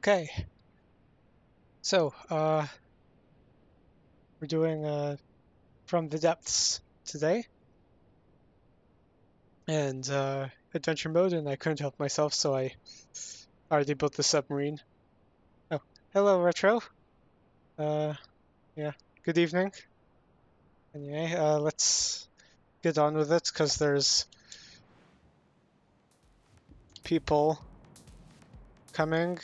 Okay, so we're doing From the Depths today, and adventure mode, and I couldn't help myself, so I already built the submarine. Oh, hello, Retro. Uh, yeah, good evening. Anyway, let's get on with it, because there's people coming.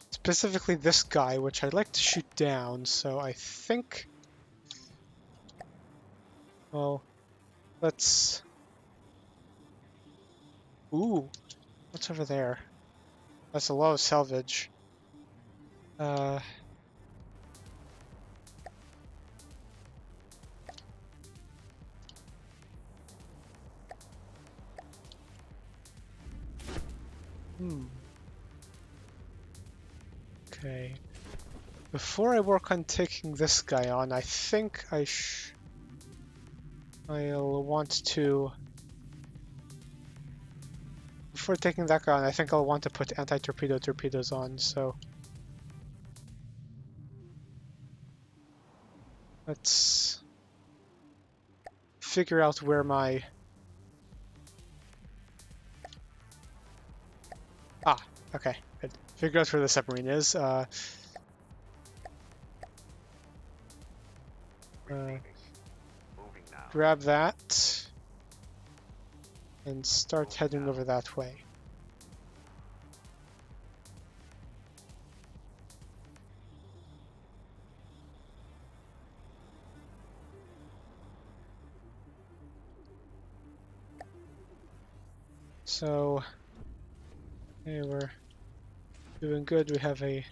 Specifically this guy, which I'd like to shoot down, so I think... Well, let's... Ooh, what's over there? That's a lot of salvage. Uh, Okay. Before I work on taking this guy on, I think I'll want to... Before taking that guy on, I think I'll want to put anti-torpedo torpedoes on, so... Let's figure out where my... Ah, okay, good. Figure out where the submarine is. Grab that and start heading over that way. So, hey, we're doing good. We have a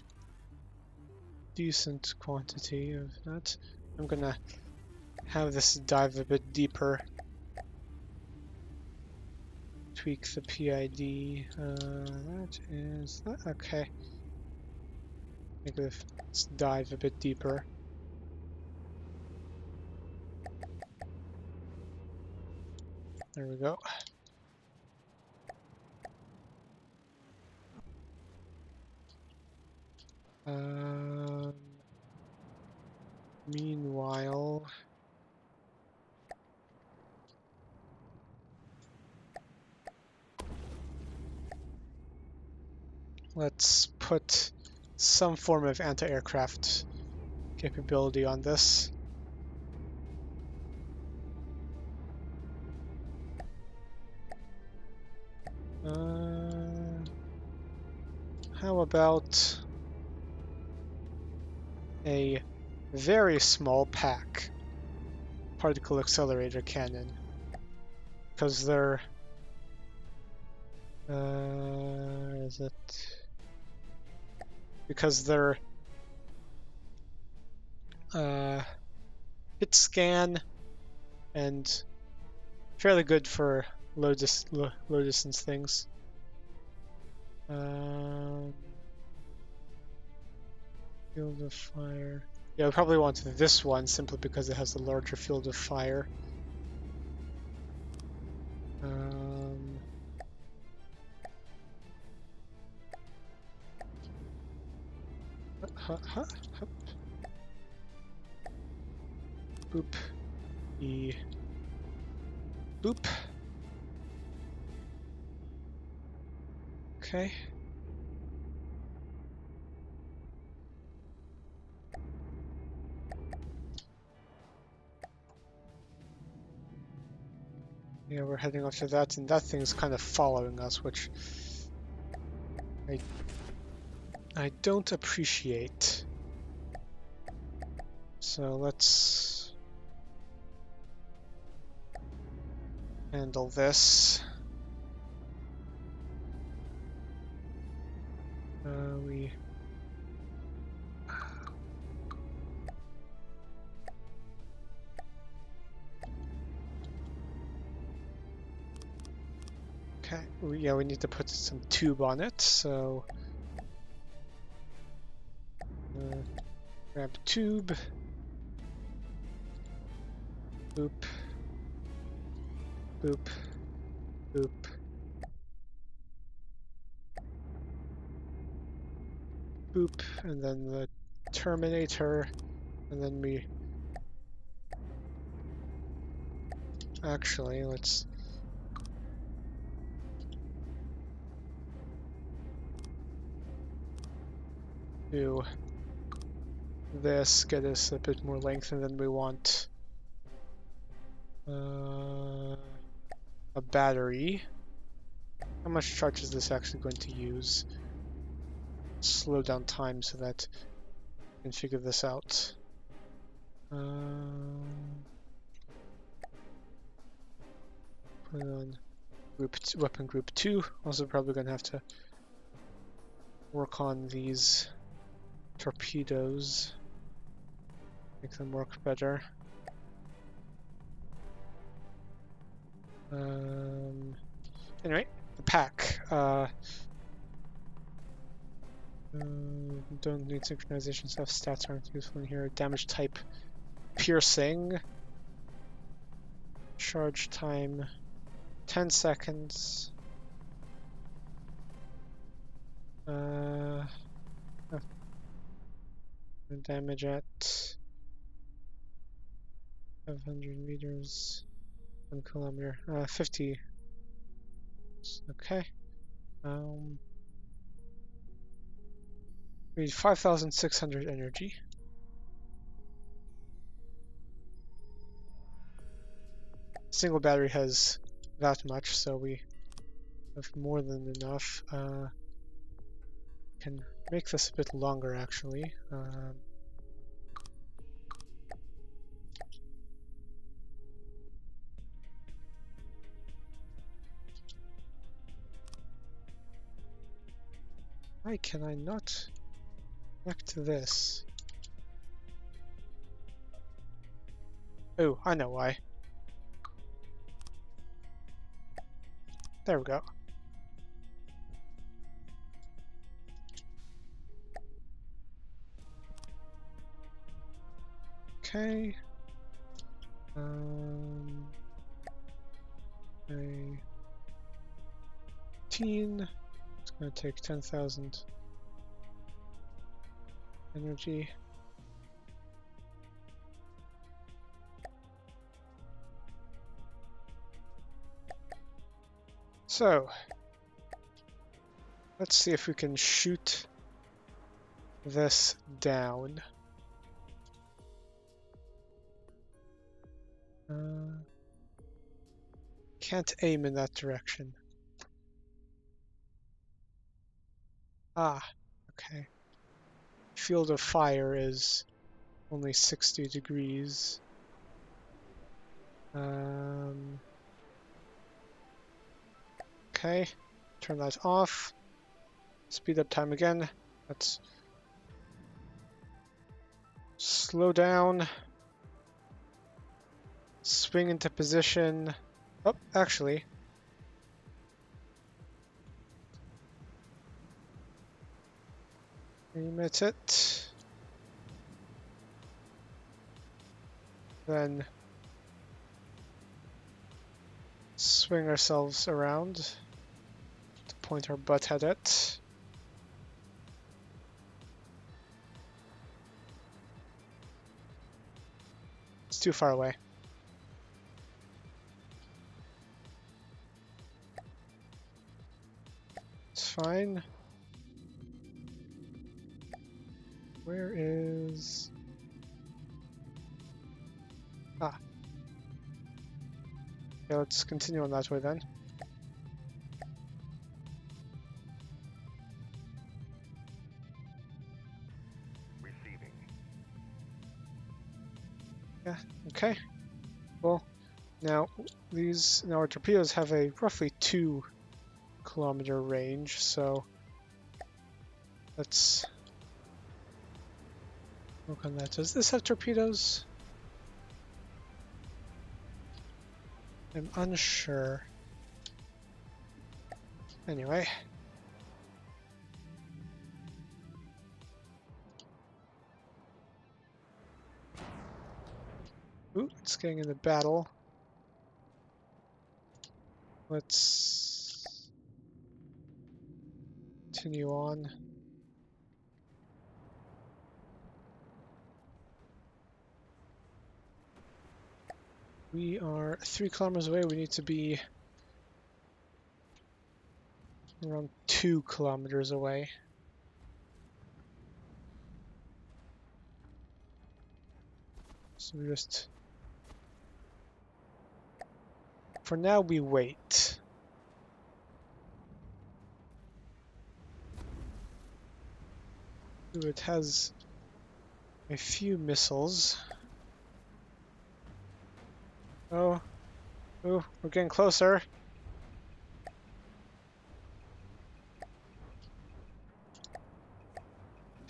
decent quantity of that. I'm gonna have this dive a bit deeper. Tweak the PID. That is that. Okay. Let's dive a bit deeper. There we go. Meanwhile, let's put some form of anti-aircraft capability on this. How about a very small pack particle accelerator cannon? Because they're... is it... Because they're hit scan and fairly good for low distance things. Field of fire. Yeah, I probably want this one simply because it has a larger field of fire. Boop. E. Boop. Okay. Yeah, we're heading off to that, and that thing's kind of following us, which I don't appreciate. So let's handle this. Okay, yeah, we need to put some tube on it, so grab tube, boop, boop, boop. boop, and then the Terminator, and then we... Actually, let's... do this, get us a bit more length, and then we want a battery. How much charge is this actually going to use? Slow down time so that we can figure this out. Put it on weapon group 2. Also probably gonna have to work on these torpedoes, make them work better. Anyway, the pack. Don't need synchronization stuff. Stats aren't useful in here. Damage type, piercing. Charge time, 10 seconds. Oh. Damage at 500 meters, 1 kilometer, 50. Okay. We need 5,600 energy. Single battery has that much, so we have more than enough. Can make this a bit longer, actually. Why can I not connect to this? Oh, I know why. There we go. Okay. 18. It's gonna take 10,000 energy. So, let's see if we can shoot this down. Can't aim in that direction. Ah, okay. Field of fire is only 60 degrees. Okay, turn that off. Speed up time again. Let's slow down. Swing into position. Oh, actually. Emit it. Then swing ourselves around to point our butt at it. It's too far away. It's fine. Where is... Ah. Okay, let's continue on that way then. Receiving. Yeah, okay. Well, now our torpedoes have a roughly 2-kilometer range, so let's work on that. Does this have torpedoes? I'm unsure. Anyway. Ooh, it's getting into battle. Let's continue on. We are 3 kilometers away. We need to be around 2 kilometers away. So we just... For now, we wait. Ooh, it has a few missiles. Oh, oh, we're getting closer.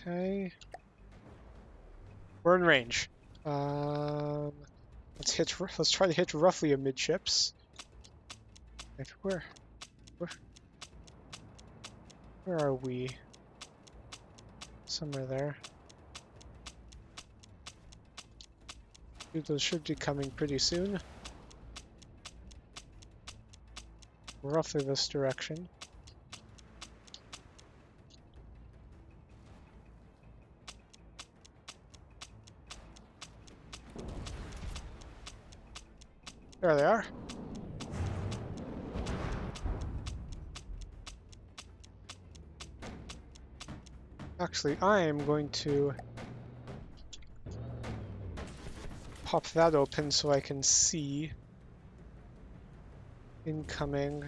Okay. We're in range. Um, let's try to hit roughly amidships. Where, where, where are we? Somewhere there. Those should be coming pretty soon. Roughly this direction. There they are. Actually, I am going to pop that open so I can see incoming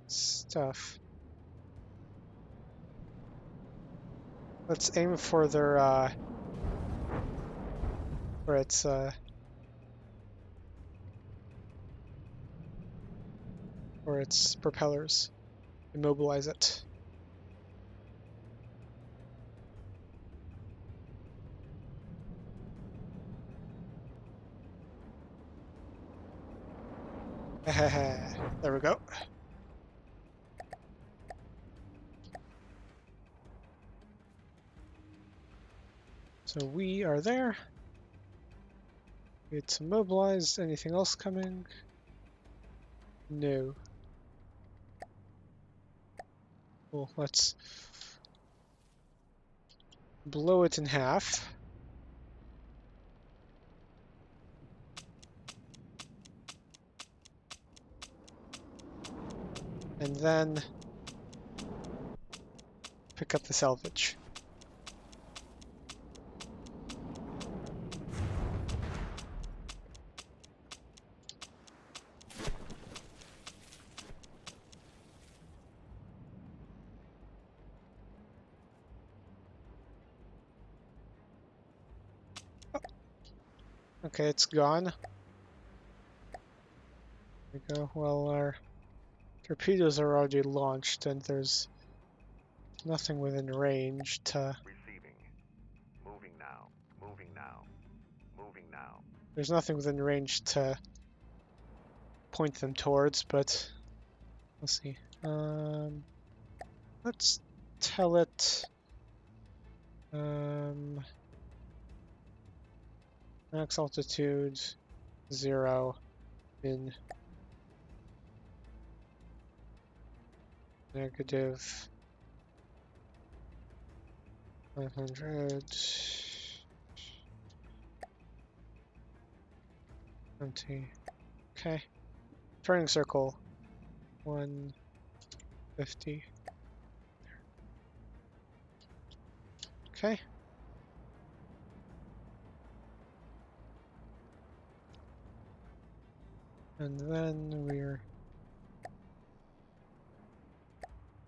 stuff. Let's aim for their for its propellers. Immobilize it. There we go. So we are there. It's immobilized. Anything else coming? No. Well, let's blow it in half. And then pick up the salvage. Okay, it's gone. There we go. Well, our torpedoes are already launched, and there's nothing within range to... Receiving. Moving now. Moving now. Moving now. There's nothing within range to point them towards, but let's see. Let's tell it max altitude 0 in negative 500 20. Okay. Turning circle 150. Okay. And then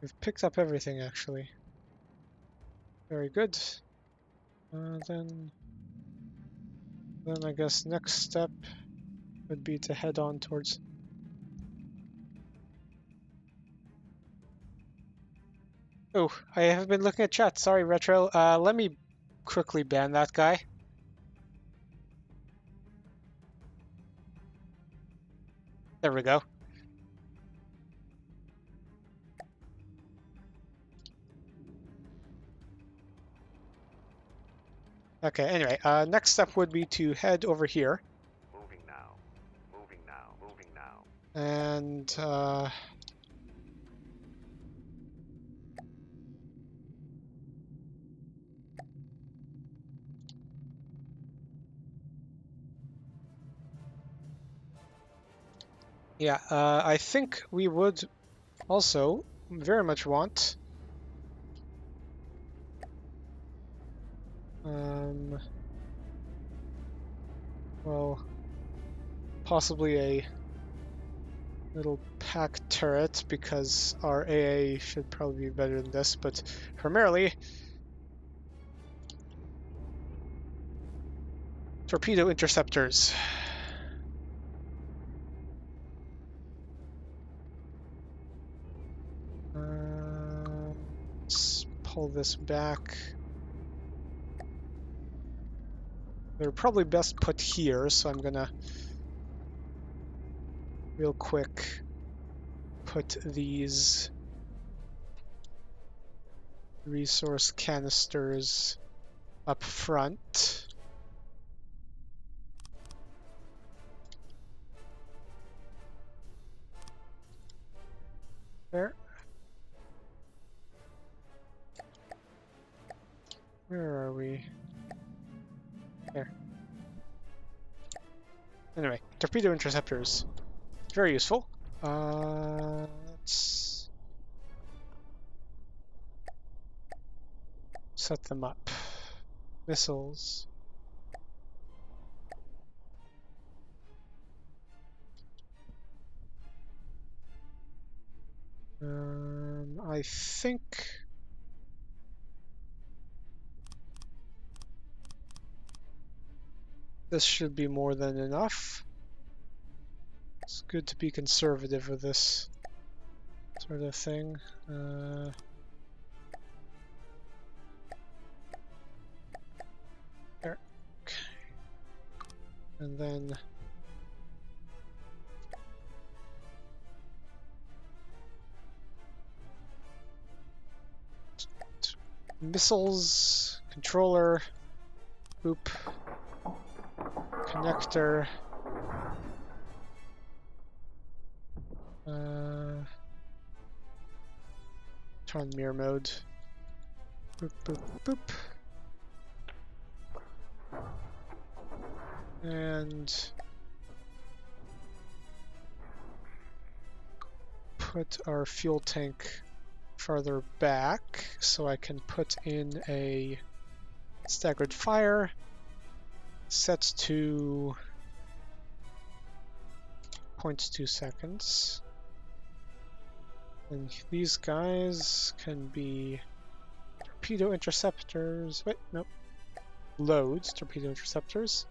we've picked up everything actually. Very good. Then I guess next step would be to head on towards... Oh, I have been looking at chat. Sorry, Retro. Let me quickly ban that guy. There we go. Okay, anyway, next step would be to head over here. Moving now. Moving now. Moving now. And Yeah, I think we would also very much want um, well, possibly a little pack turret because our AA should probably be better than this, but primarily torpedo interceptors. Let's pull this back. They're probably best put here, so I'm gonna real quick put these resource canisters up front. There. Where are we? There. Anyway, torpedo interceptors. Very useful. Let's set them up. Missiles. I think this should be more than enough. It's good to be conservative with this sort of thing. There. Okay. And then missiles, controller, boop, connector, turn mirror mode, boop, boop, boop, and put our fuel tank farther back so I can put in a staggered fire set to 0.2 seconds. And these guys can be torpedo interceptors. Wait, nope. Loads, torpedo interceptors.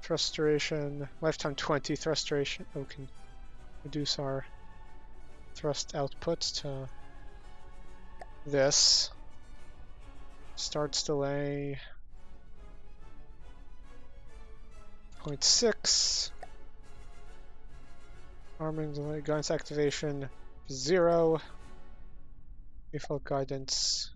Thrust duration, lifetime 20 thrust duration. Oh, can reduce our thrust output to this. Starts delay 0.6. Arming delay, guidance activation 0. Default guidance.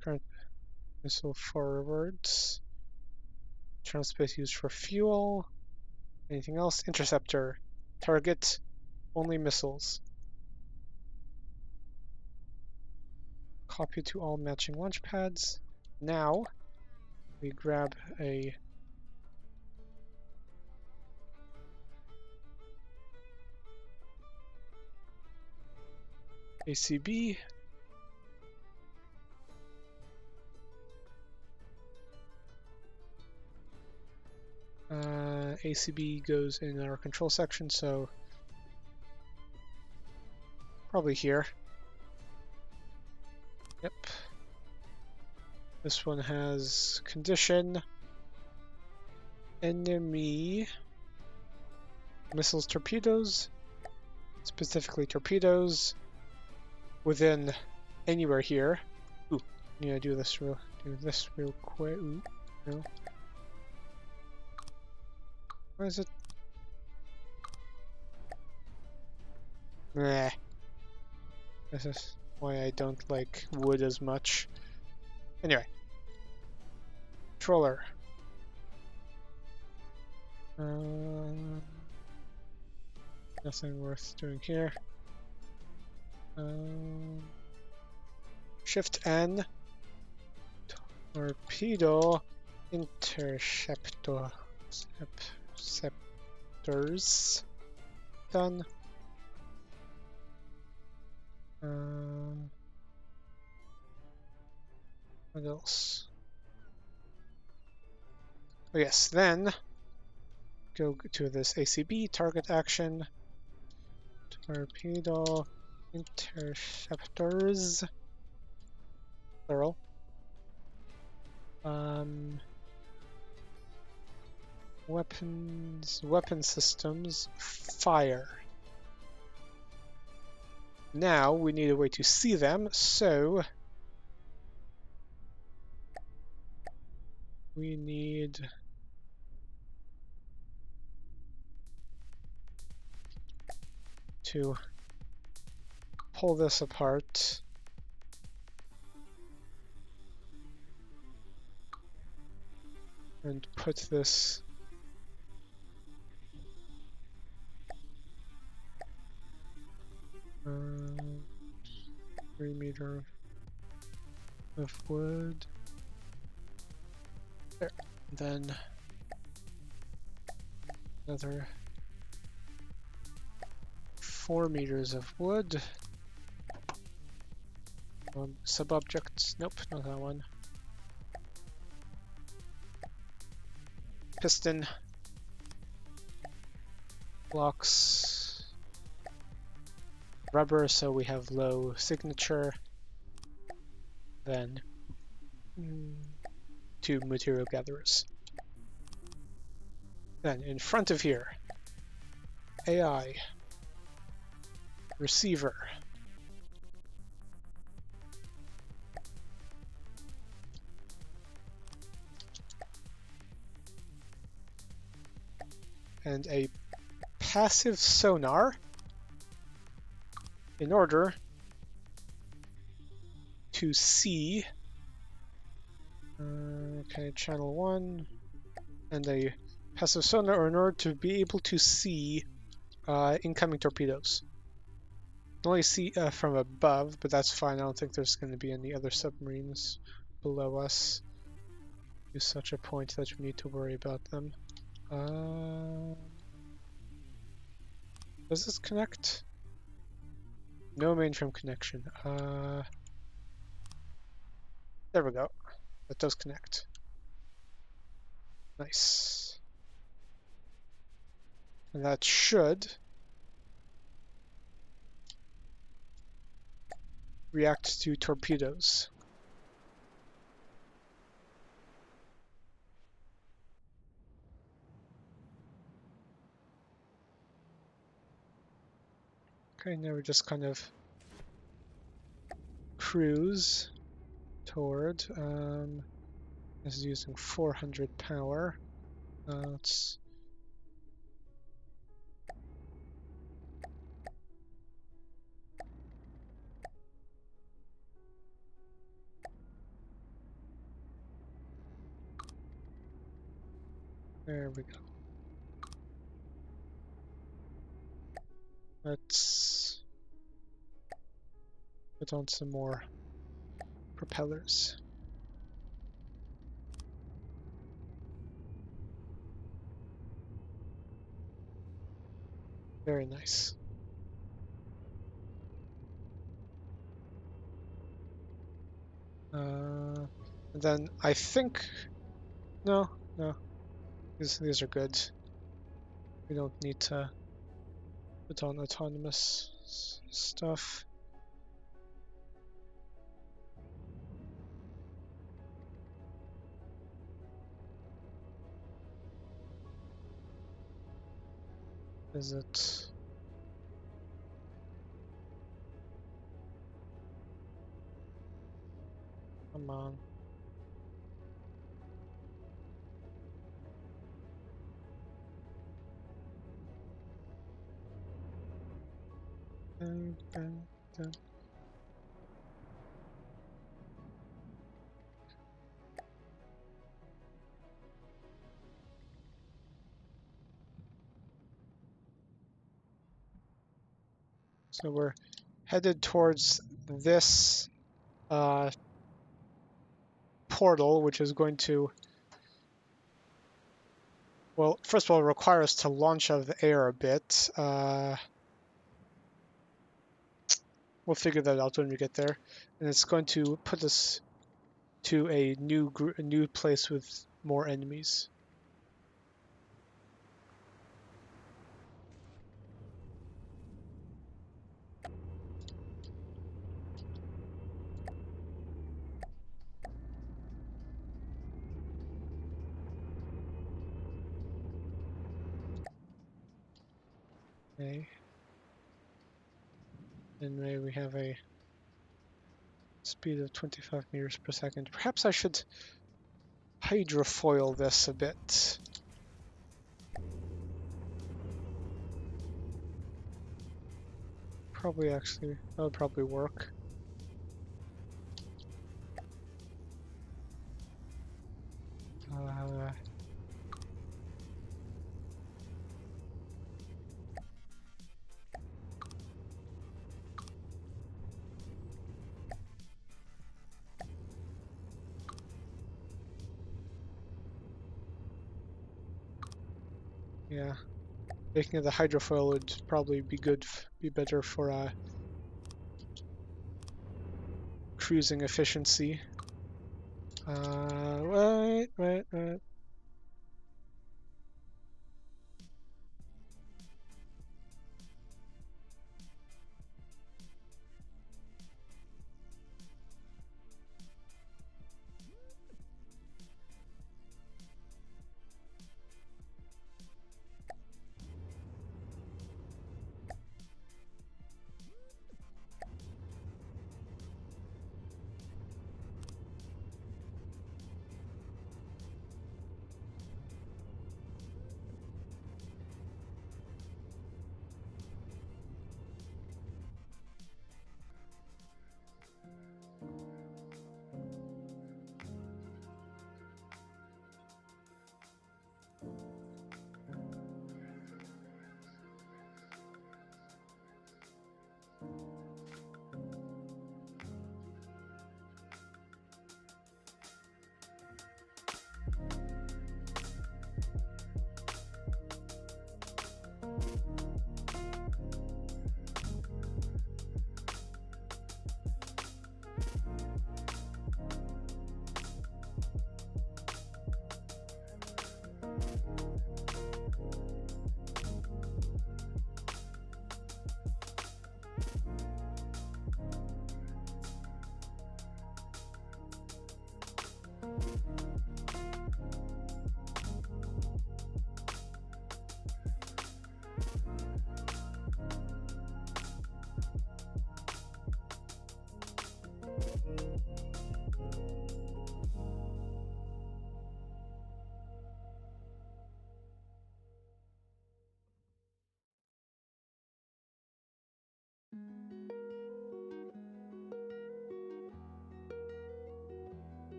Current missile forwards. Transport used for fuel. Anything else? Interceptor. Target only missiles. Copy to all matching launch pads. Now we grab a ACB. ACB goes in our control section, so probably here. Yep. This one has condition, enemy, missiles, torpedoes, specifically torpedoes, within anywhere here. Ooh, yeah, do this real quick. Ooh, no. Why is it? Nah. This is why I don't like wood as much. Anyway. Controller. Nothing worth doing here. Shift N. Torpedo interceptors. Done. What else? Oh yes, then go to this ACB target action. Torpedo interceptors. Plural. Weapon systems, fire. Now we need a way to see them, so we need to pull this apart. And put this uh, 3 meter of wood. There. Then another 4 meters of wood. Sub-objects. Nope, not that one. Piston. Blocks. Rubber, so we have low signature. Then 2 material gatherers. Then in front of here, AI, receiver, and a passive sonar in order to see, okay, channel 1, and a passive sonar in order to be able to see incoming torpedoes. Only see from above, but that's fine. I don't think there's going to be any other submarines below us to such a point that we need to worry about them. Does this connect? No mainframe connection. There we go. That does connect. Nice. And that should react to torpedoes. Okay, now we just kind of cruise toward. This is using 400 power. Let's. There we go. Let's put on some more propellers. Very nice. And then I think, no, these are good. We don't need to put on autonomous stuff. Is it? Come on. Dun, dun, dun. So we're headed towards this portal, which is going to, well, first of all, require us to launch out of the air a bit. We'll figure that out when we get there. And it's going to put us to a new place with more enemies. Okay. And maybe we have a speed of 25 meters per second. Perhaps I should hydrofoil this a bit. Probably actually, that would probably work. Uh, yeah, making the hydrofoil would probably be be better for cruising efficiency. Wait.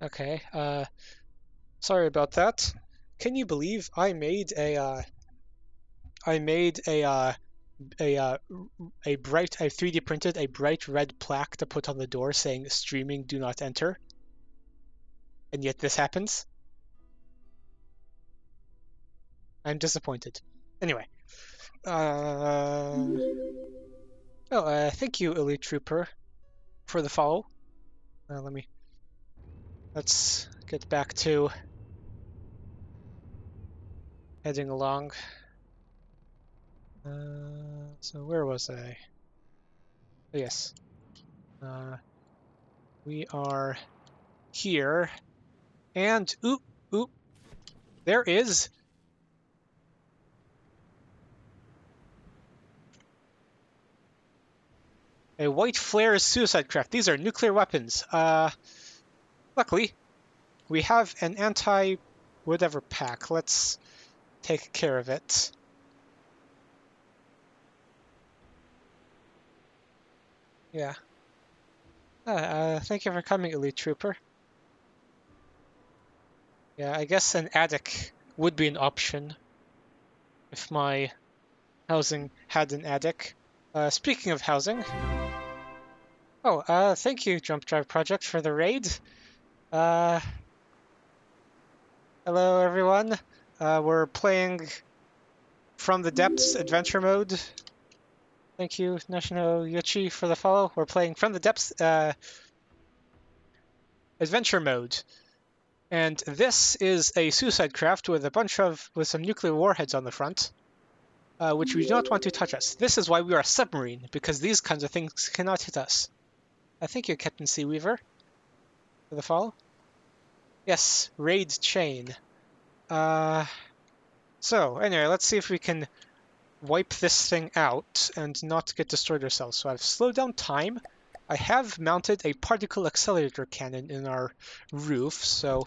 Okay. Sorry about that. Can you believe I made a a bright, I 3D printed a bright red plaque to put on the door saying "Streaming, do not enter," and yet this happens. I'm disappointed. Anyway, thank you, Elite Trooper, for the follow. Let's get back to heading along. So where was I? Oh, yes. We are here, and oop, there is a white flare's suicide craft. These are nuclear weapons. Luckily, we have an anti-whatever pack. Let's take care of it. Yeah. Thank you for coming, Elite Trooper. Yeah, I guess an attic would be an option if my housing had an attic. Speaking of housing, thank you, Jump Drive Project, for the raid. Uh, Hello, everyone. We're playing From the Depths Adventure Mode. Thank you, Nashino Yoshi, for the follow. We're playing From the Depths Adventure Mode. And this is a suicide craft with some nuclear warheads on the front, which we do not want to touch us. This is why we are a submarine, because these kinds of things cannot hit us. Thank you, Captain Seaweaver, for the follow. Yes, raid chain. So anyway, let's see if we can wipe this thing out and not get destroyed ourselves. So I've slowed down time. I have mounted a particle accelerator cannon in our roof, so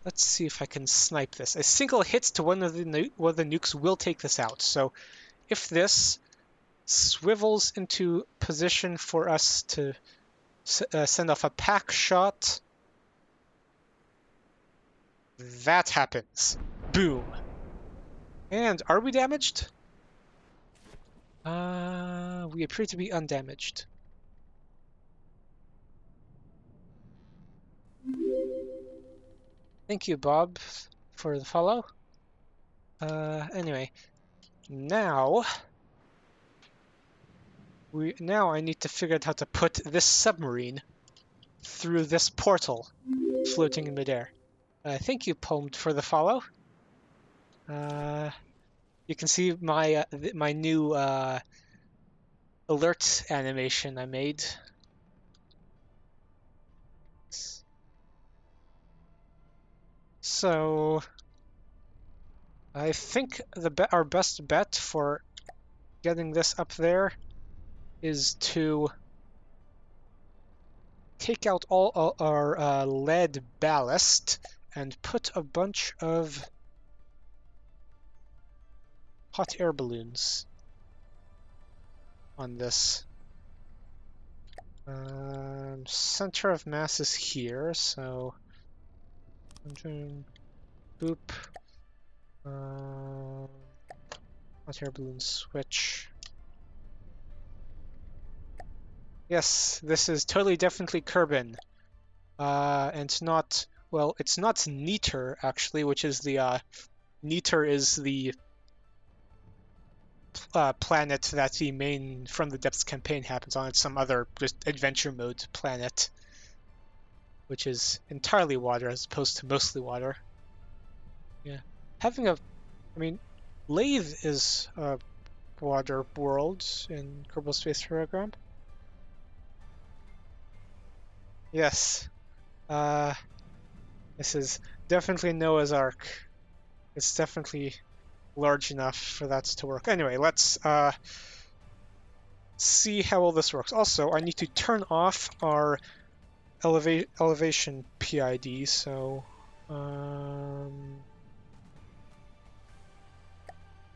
let's see if I can snipe this. A single hit to one of the nukes will take this out. So if this swivels into position for us to send off a pack shot, that happens. Boom. And are we damaged? We appear to be undamaged. Thank you, Bob, for the follow. Anyway, now I need to figure out how to put this submarine through this portal floating in midair. Thank you, Pomed, for the follow. You can see my new alert animation I made. So I think our best bet for getting this up there is to take out all our lead ballast and put a bunch of hot air balloons on this. Center of mass is here, so boop. Hot air balloon switch. Yes, this is totally definitely Kerbin. And not, well, it's not Neater, actually, which is the, Neater is the planet that the main From the Depths campaign happens on. It's some other just adventure mode planet, which is entirely water as opposed to mostly water. Yeah. I mean, Lathe is a water world in Kerbal Space Program. Yes. This is definitely Noah's Ark. It's definitely large enough for that to work. Anyway, let's see how all this works. Also, I need to turn off our elevation PID, so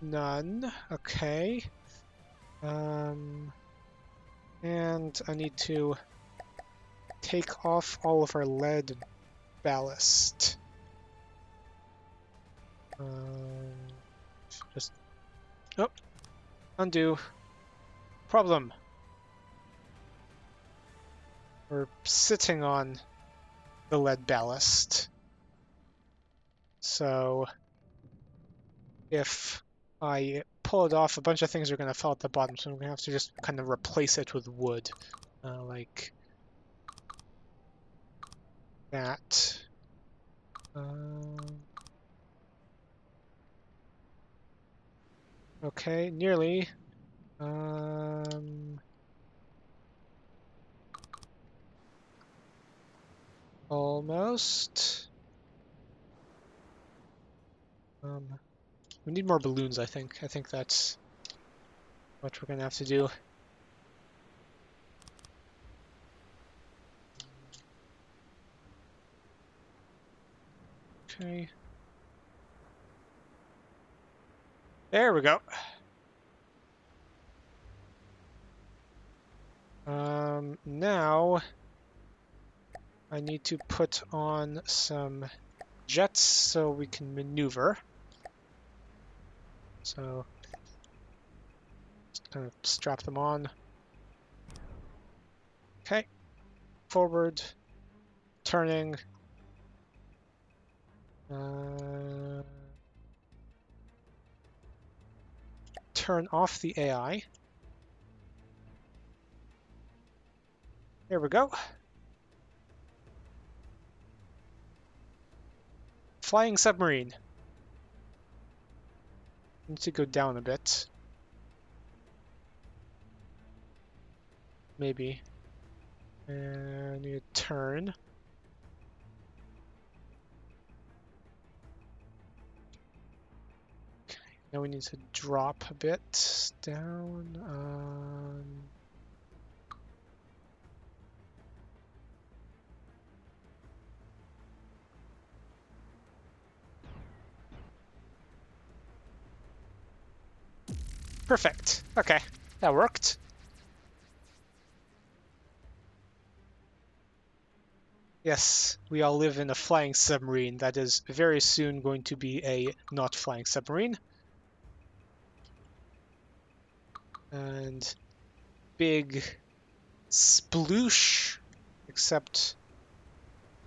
none. Okay. And I need to take off all of our lead ballast. Just undo. problem. We're sitting on the lead ballast. So if I pull it off, a bunch of things are going to fall at the bottom, so I'm going to have to just kind of replace it with wood, like that. Okay, nearly. Almost. We need more balloons, I think. I think that's what we're gonna have to do. Okay. There we go. Now I need to put on some jets so we can maneuver. So just kind of strap them on. Okay. Forward. Turning. Turn off the AI. There we go. Flying submarine. Need to go down a bit. Maybe. And need to turn. Okay. Now we need to drop a bit down. Perfect. Okay, that worked. Yes, we all live in a flying submarine that is very soon going to be a not flying submarine. And big sploosh, except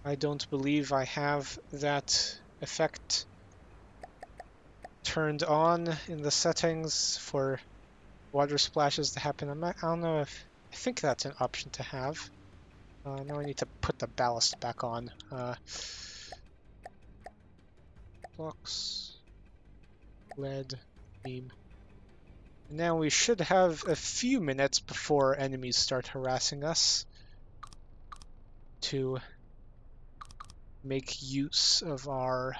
I don't believe I have that effect turned on in the settings for water splashes to happen. I don't know if I think that's an option to have. Now I need to put the ballast back on. Blocks, lead, beam. And now we should have a few minutes before enemies start harassing us to make use of our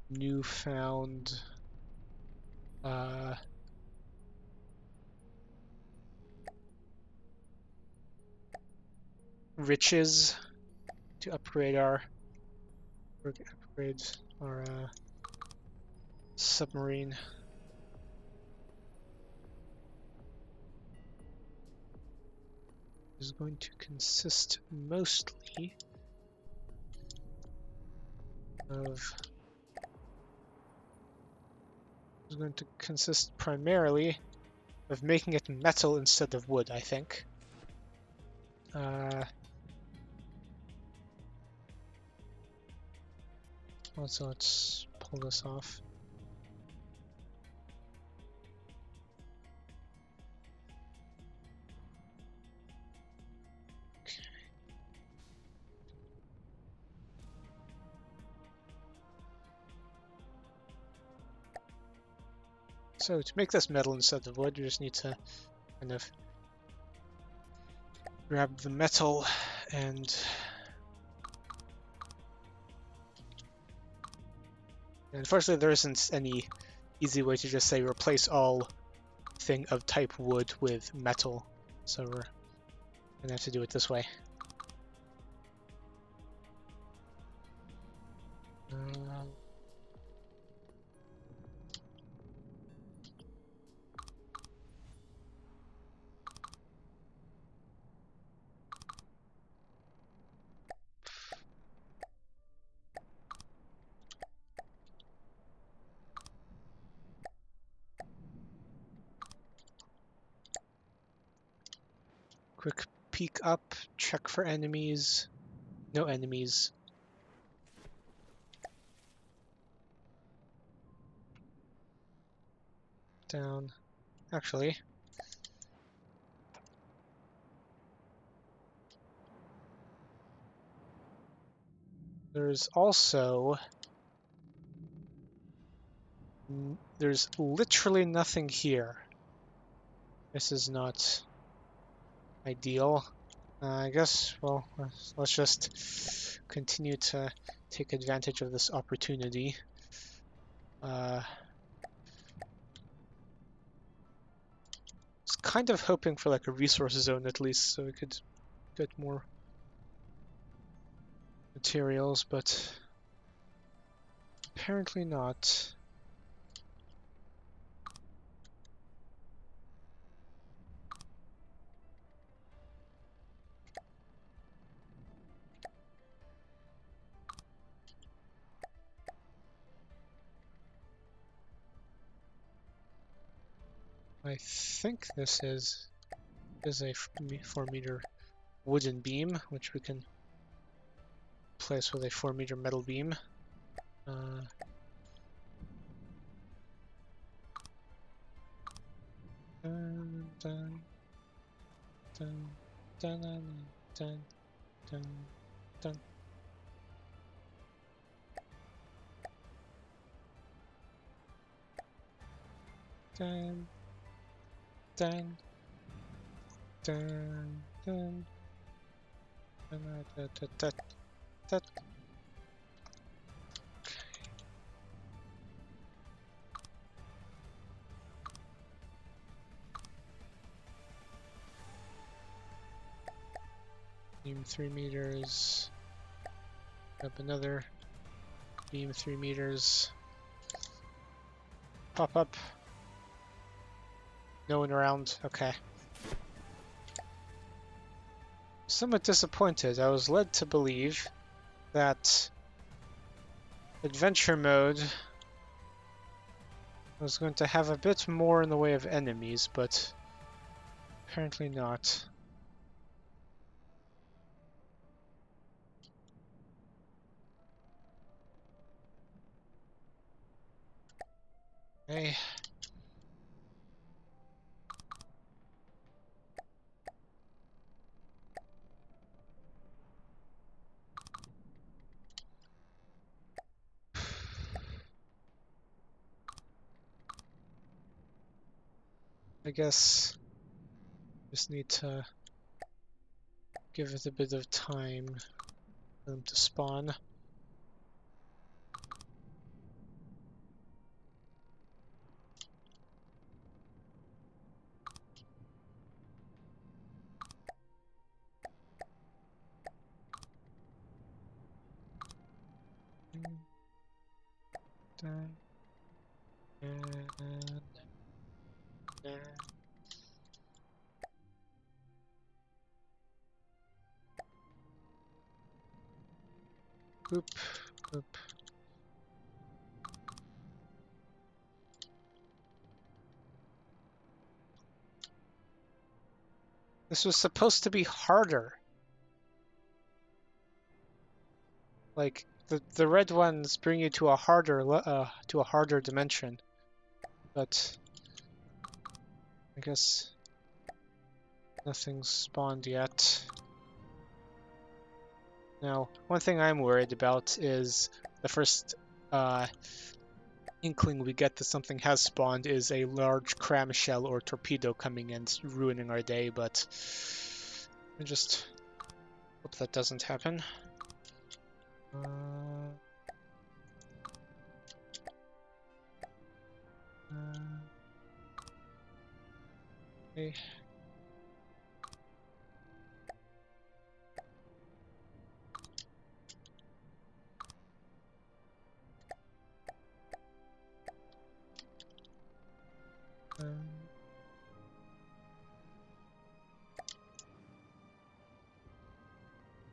newfound riches to upgrade our submarine. Is going to consist mostly of is going to consist primarily of making it metal instead of wood, I think. Also, let's pull this off. So to make this metal instead of wood, you just need to kind of grab the metal and unfortunately there isn't any easy way to just say replace all thing of type wood with metal, so we're gonna have to do it this way. peek up, check for enemies. No enemies. Down. Actually, there's also... There's literally nothing here. This is not ideal. I guess, well, let's just continue to take advantage of this opportunity. Was kind of hoping for like a resource zone at least, so we could get more materials, but apparently not. I think this is a 4-meter wooden beam, which we can place with a 4-meter metal beam. Dun, dun, dun, dun, dun, dun, dun, dun. Dun, dun, dun, dun, dun, dun, dun, dun, dun. Beam 3 meters. Up another beam 3 meters. Pop up. No one around. Okay. Somewhat disappointed. I was led to believe that adventure mode was going to have a bit more in the way of enemies, but apparently not. Okay. I guess just need to give it a bit of time for them to spawn. Dun, and, boop, boop. This was supposed to be harder. Like the red ones bring you to a harder dimension, but I guess nothing's spawned yet. Now, one thing I'm worried about is the first inkling we get that something has spawned is a large cram shell or torpedo coming and ruining our day, but I just hope that doesn't happen. Okay.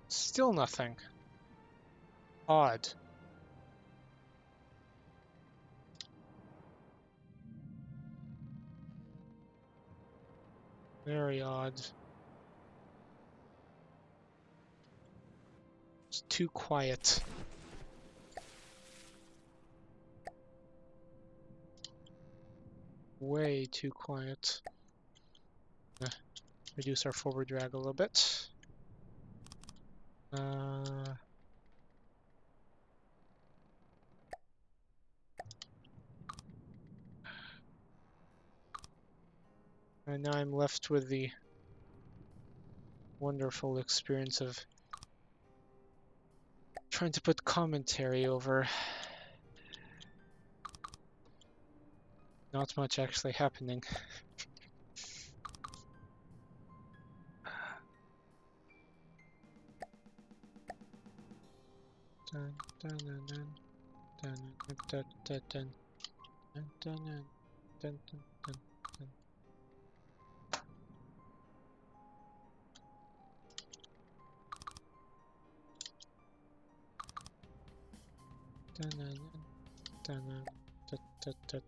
Still nothing. Odd. Very odd. too quiet. Way too quiet. Reduce our forward drag a little bit. And now I'm left with the wonderful experience of trying to put commentary over not much actually happening. Dun, dun, dun, dun, dun, dun, dun, dun, dun, dun, dun, dun, dun, dun. Dun, dun, dun, dun, dun, dun, dun.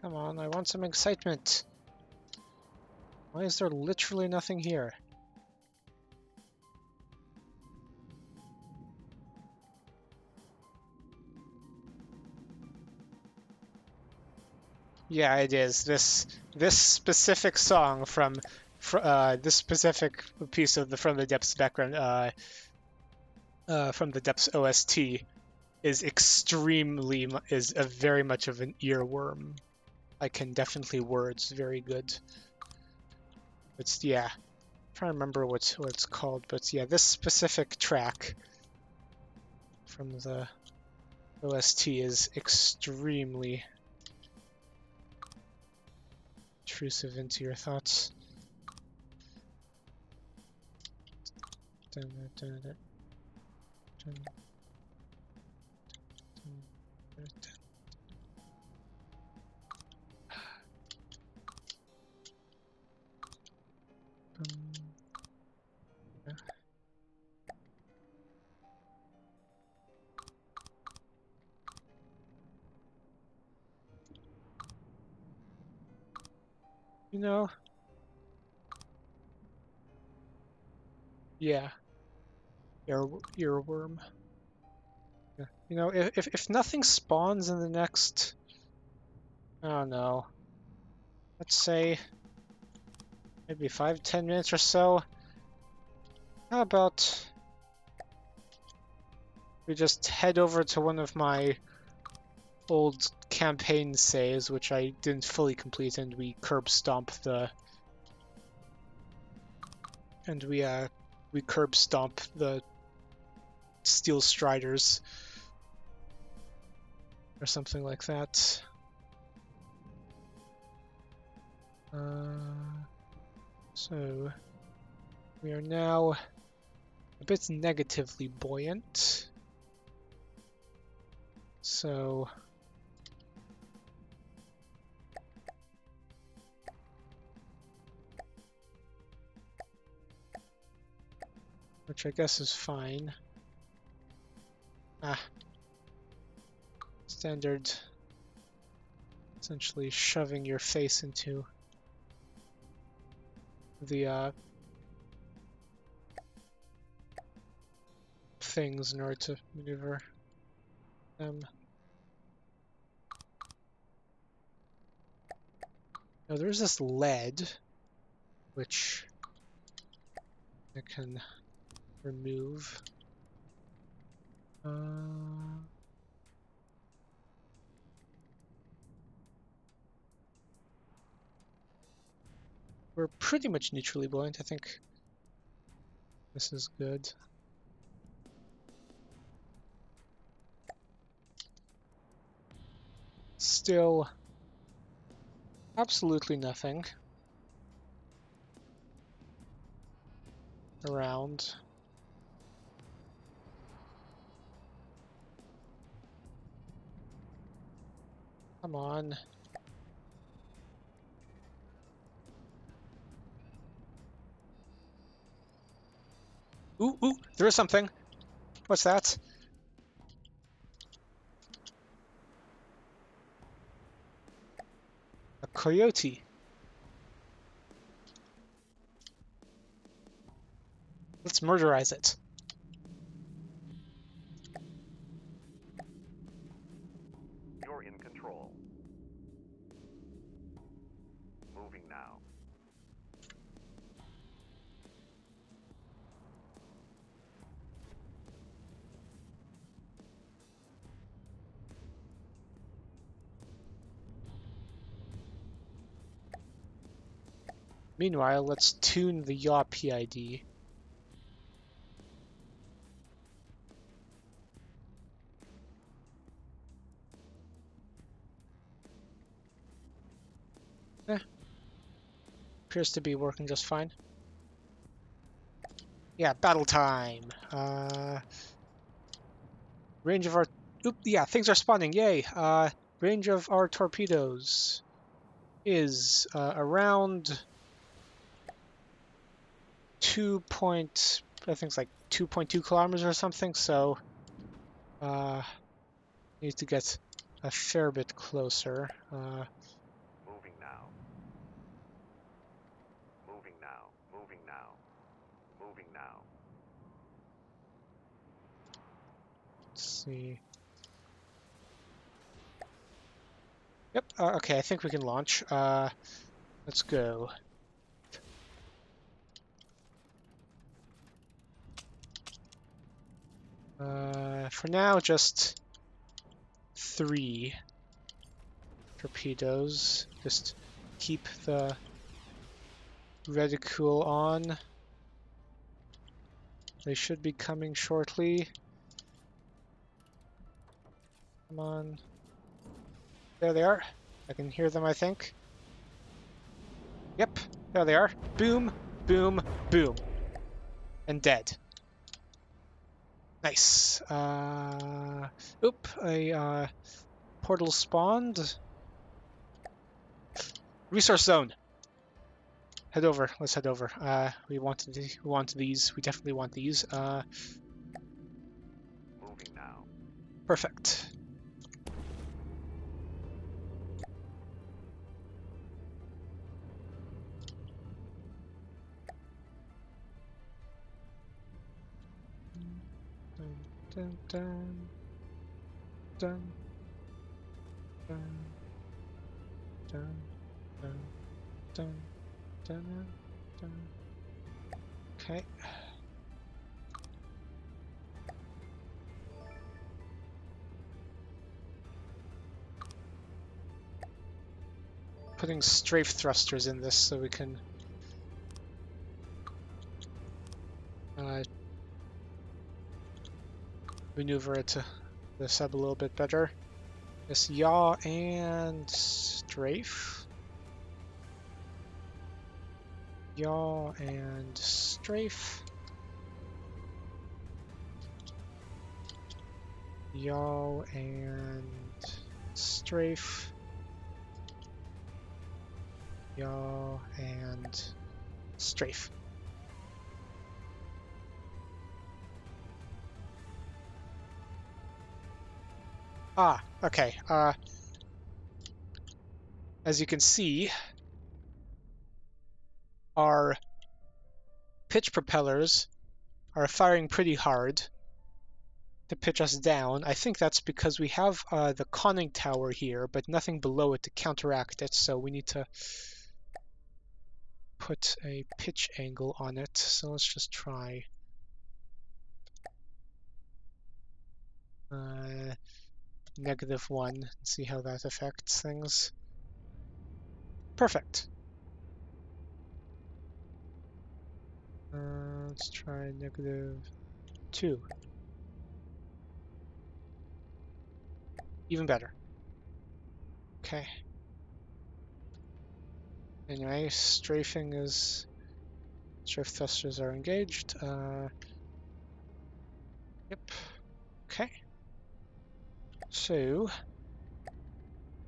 Come on, I want some excitement. Why is there literally nothing here? Yeah, it is. This specific song from this specific piece of the From the Depths background from the Depths OST is very much of an earworm. I can definitely words very good. It's yeah. I'm trying to remember what it's called, but yeah, this specific track from the OST is extremely intrusive into your thoughts. Dun, dun, dun, dun, dun, dun. You know, yeah, earworm. Yeah. You know, if nothing spawns in the next, I don't know, let's say maybe 5-10 minutes or so, how about we just head over to one of my old campaign saves, which I didn't fully complete, and we curb stomp the steel striders or something like that. So we are now a bit negatively buoyant. So which I guess is fine. Standard, essentially shoving your face into the things in order to maneuver them. Now there's this lead, which I can remove. We're pretty much neutrally buoyant. I think this is good. Still absolutely nothing around. Come on. Ooh, ooh, there is something. What's that? coyote. Let's murderize it. You're in control. Moving now. Meanwhile, let's tune the yaw PID. Eh, appears to be working just fine. Yeah, battle time. Range of our... Oop, yeah, things are spawning, yay! Range of our torpedoes is around 2 point... I think it's like 2.2 kilometers or something, so need to get a fair bit closer. Moving now. Moving now. Moving now. Moving now. Let's see. Yep, okay, I think we can launch. Let's go. For now, just 3 torpedoes. Just keep the reticule on. They should be coming shortly. Come on. There they are. I can hear them, I think. Yep, there they are. Boom, boom, boom. And dead. Nice. Oop, a portal spawned. Resource zone. Head over. Let's head over. We want these. We definitely want these. Moving now. Perfect. Dun, dun, dun, dun, dun, dun, dun, dun, dun. Okay. Putting strafe thrusters in this so we can maneuver it to the sub a little bit better. This yaw and strafe. Yaw and strafe. Yaw and strafe. Yaw and strafe. Ah, okay. As you can see, our pitch propellers are firing pretty hard to pitch us down. I think that's because we have the conning tower here, but nothing below it to counteract it, so we need to put a pitch angle on it. So let's just try -1 and see how that affects things. Perfect. Let's try -2. Even better. Okay. Anyway, strafe thrusters are engaged. Yep. Okay. So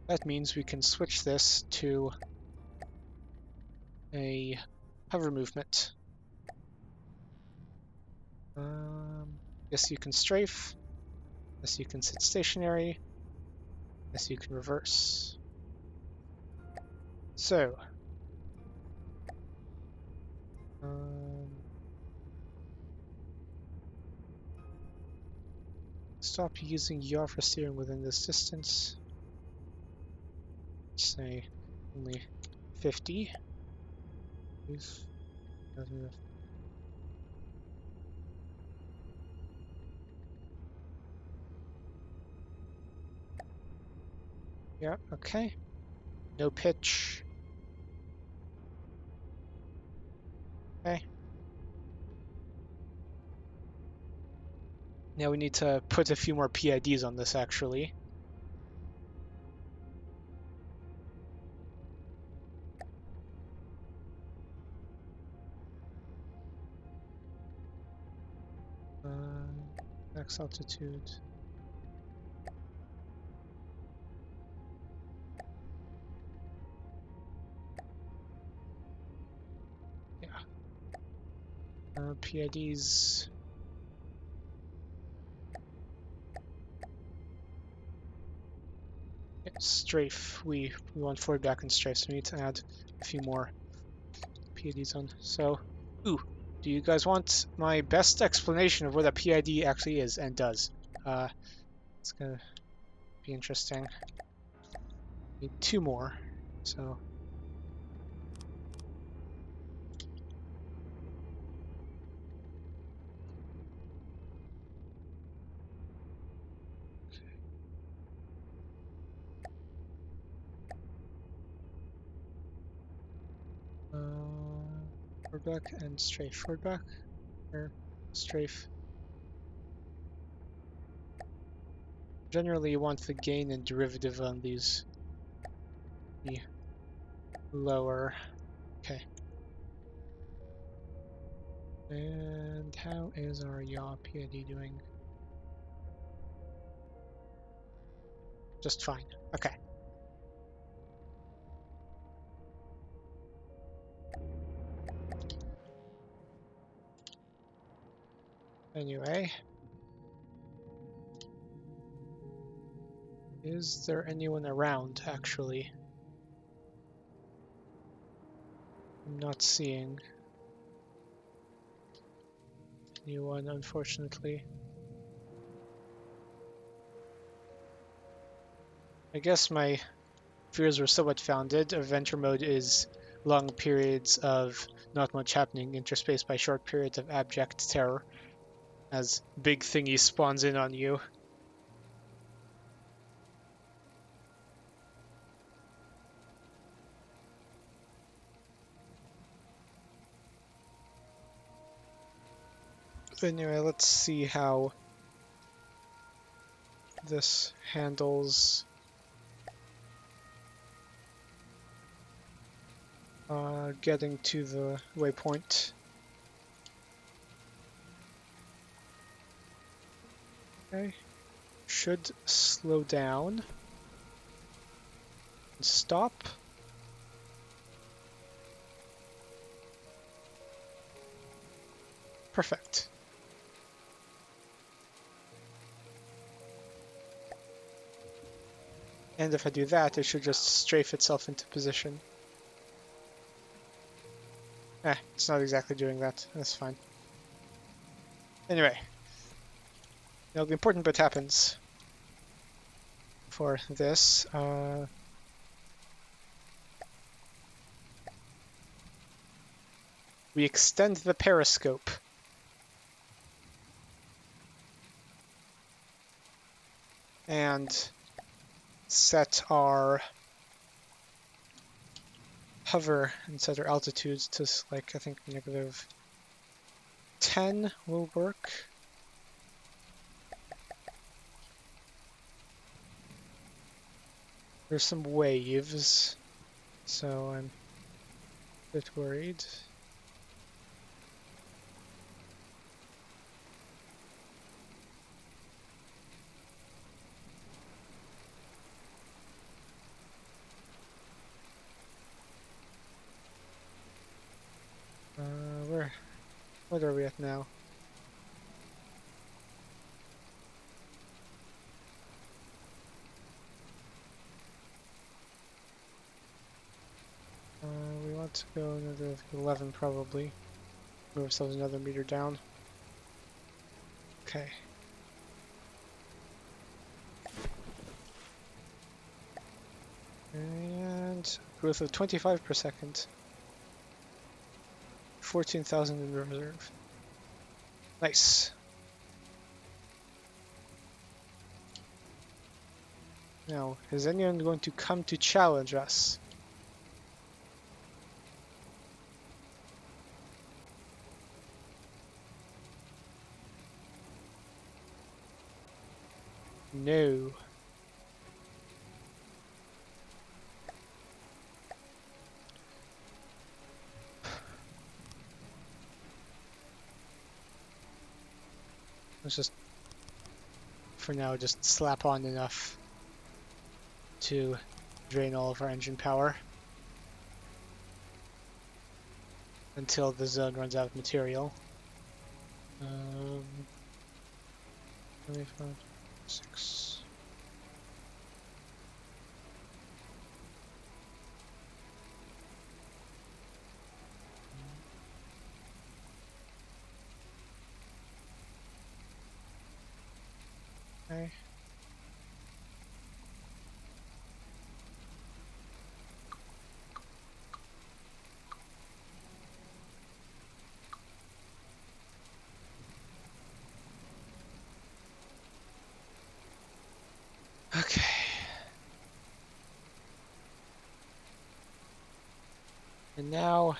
that means we can switch this to a hover movement. Yes, you can strafe. Yes, you can sit stationary. Yes, you can reverse. So, um, stop using yaw for steering within this distance. Say only 50. Yeah, okay. No pitch. Okay. Now we need to put a few more PIDs on this actually. Max altitude. Yeah. PIDs. Yeah, strafe. We want forward back and strafe, so we need to add a few more PIDs on. So, ooh, do you guys want my best explanation of what a PID actually is and does? It's gonna be interesting. Need two more. So forward back and strafe. Forward back or strafe. Generally, you want the gain and derivative on these be lower. Okay. And how is our yaw PID doing? Just fine. Okay. Anyway, is there anyone around actually? I'm not seeing anyone, unfortunately. I guess my fears were somewhat founded. Adventure mode is long periods of not much happening, interspaced by short periods of abject terror, as big thingy spawns in on you. Anyway, let's see how this handles getting to the waypoint. Okay, should slow down and stop. Perfect. And if I do that, it should just strafe itself into position. It's not exactly doing that. That's fine. Anyway, now the important bit happens for this. We extend the periscope. And set our hover and set our altitudes to, like, I think -10 will work. There's some waves, so I'm a bit worried. What are we at now? let's go another 11 probably. Move ourselves another meter down. Okay. And growth of 25 per second. 14,000 in reserve. Nice. Now, is anyone going to come to challenge us? No. Let's just, for now, just slap on enough to drain all of our engine power until the zone runs out of material. 25, 6. Okay. Okay. And now,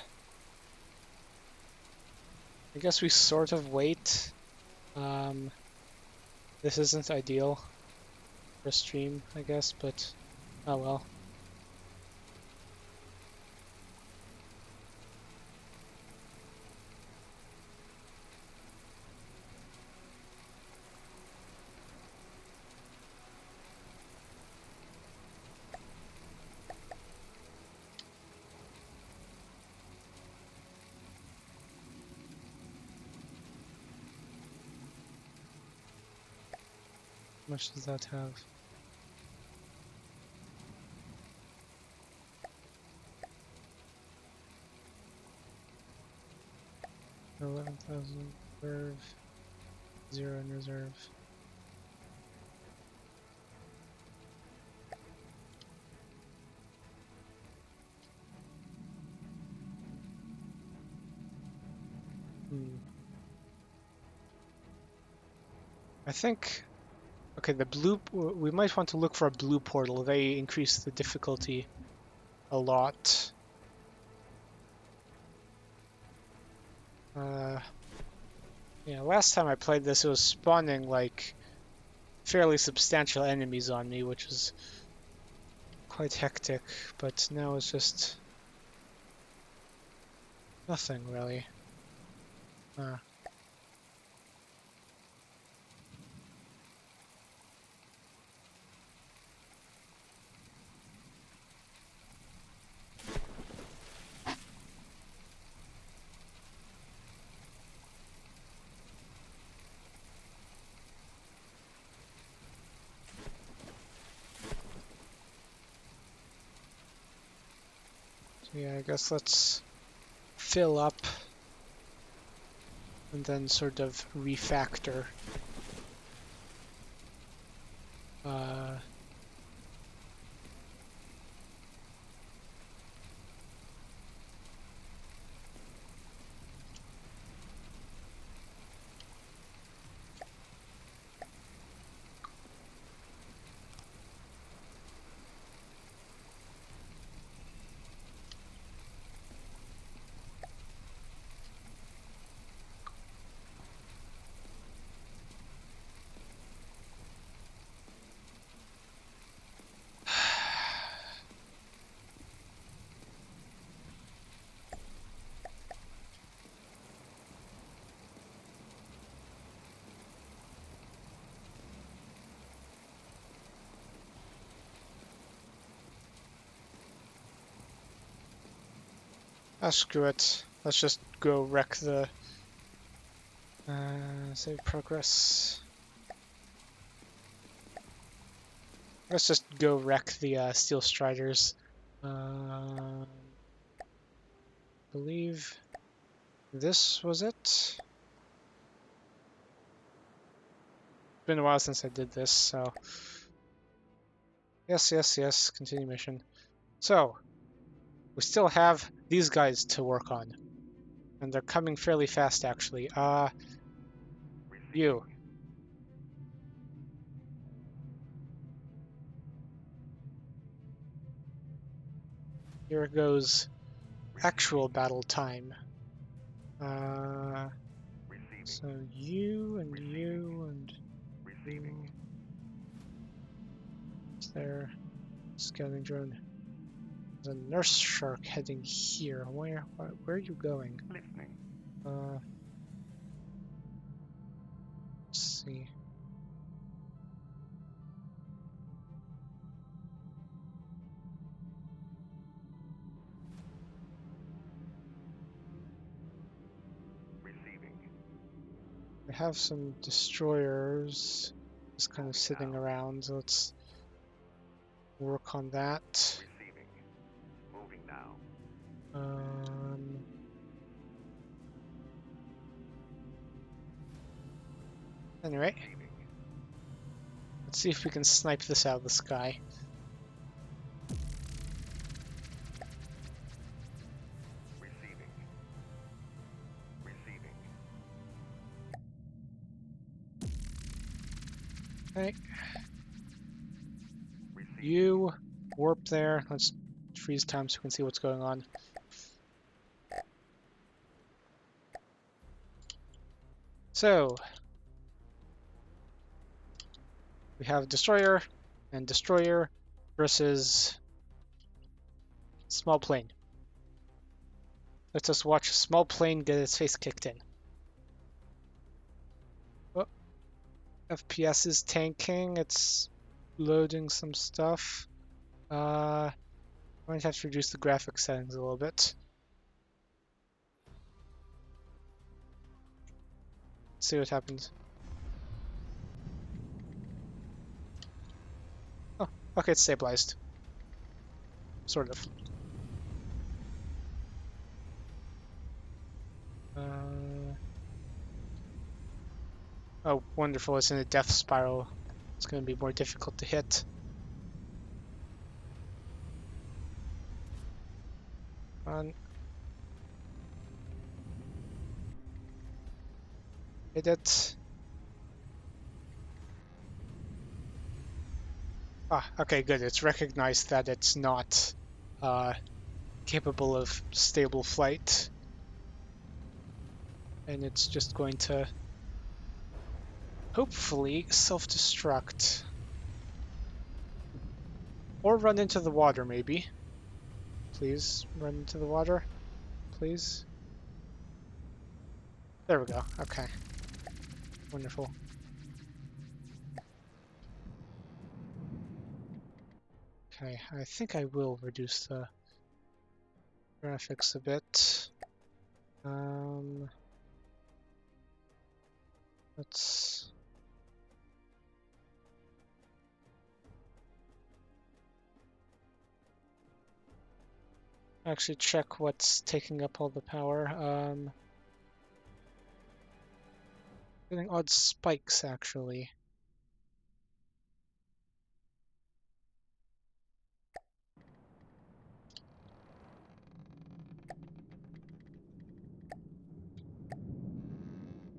I guess we sort of wait. This isn't ideal for a stream, I guess, but oh well. How much does that have? $11,000 reserve, 0 in reserve. I think, okay, the blue, we might want to look for a blue portal. They increase the difficulty a lot. Yeah, last time I played this, it was spawning like fairly substantial enemies on me, which was quite hectic, but now it's just nothing really. Uh, so yeah, I guess let's fill up and then sort of refactor. Uh, Screw it. Let's just go wreck the save progress. Let's just go wreck the Steel Striders. believe this was it. It's been a while since I did this, so yes, continue mission. So we still have these guys to work on, and they're coming fairly fast actually. You. Here goes actual battle time. So you and you and you. Is there scouting drone? There's a nurse shark heading here. Where are you going? Listening. Let's see. Receiving. We have some destroyers just kind of sitting around. So let's work on that. Receiving. Moving now. Anyway, Receiving. let's see if we can snipe this out of the sky. Receiving. Receiving. Okay, Receiving. you warp there. Let's freeze time so we can see what's going on. So we have destroyer and destroyer versus small plane. Let's just watch a small plane get its face kicked in. Oh, FPS is tanking. It's loading some stuff. I might have to reduce the graphics settings a little bit. See what happens. Oh, okay, it's stabilized. Sort of. Oh, wonderful. It's in a death spiral. It's going to be more difficult to hit. On. Hit it. Ah, okay, good. It's recognized that it's not capable of stable flight. And it's just going to hopefully self-destruct. Or run into the water, maybe. Please, run into the water. Please. There we go. Okay. Wonderful. Okay, I think I will reduce the graphics a bit. Let's actually check what's taking up all the power. Getting odd spikes actually.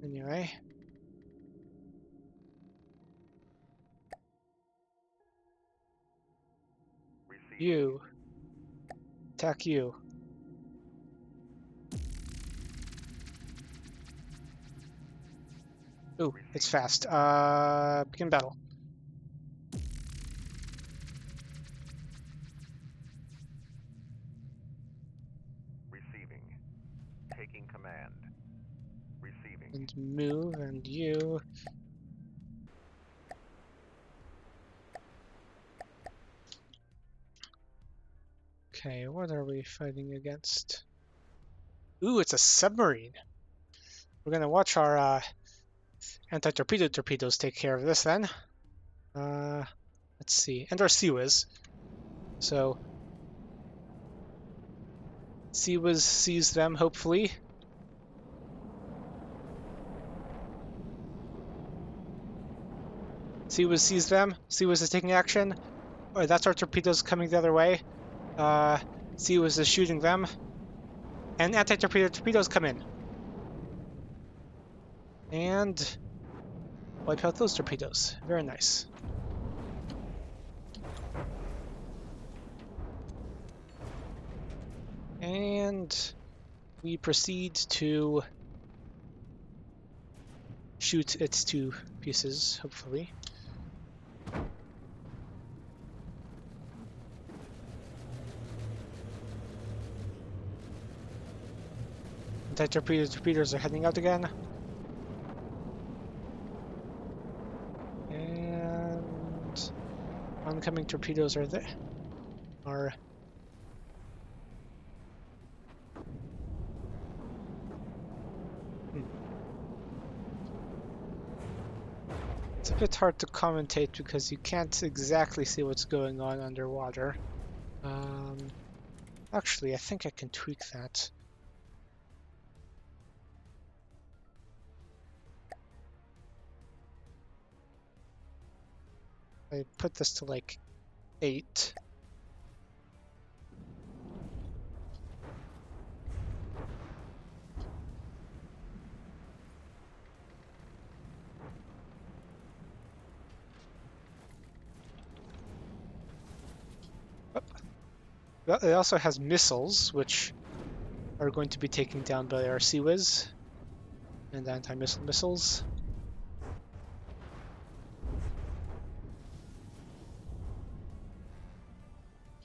Anyway. Receiving. You. Attack you. Ooh, it's fast. Begin battle. Receiving. Taking command. Receiving. And move, and you. Okay, what are we fighting against? Ooh, it's a submarine. We're gonna watch our anti-torpedo torpedoes take care of this then. Let's see. And our sea whiz. So Siwas sees them, hopefully. Siwas sees them. Siwas is taking action. Oh, that's our torpedoes coming the other way. Siwas is shooting them. And anti-torpedo torpedoes come in. And wipe out those torpedoes. Very nice. And we proceed to shoot its two pieces, hopefully. Anti-torpedo torpedoes are heading out again. And oncoming torpedoes are there. It's a bit hard to commentate because you can't exactly see what's going on underwater. Actually, I think I can tweak that. I put this to like 8. It also has missiles, which are going to be taken down by our Seawiz and anti-missile missiles.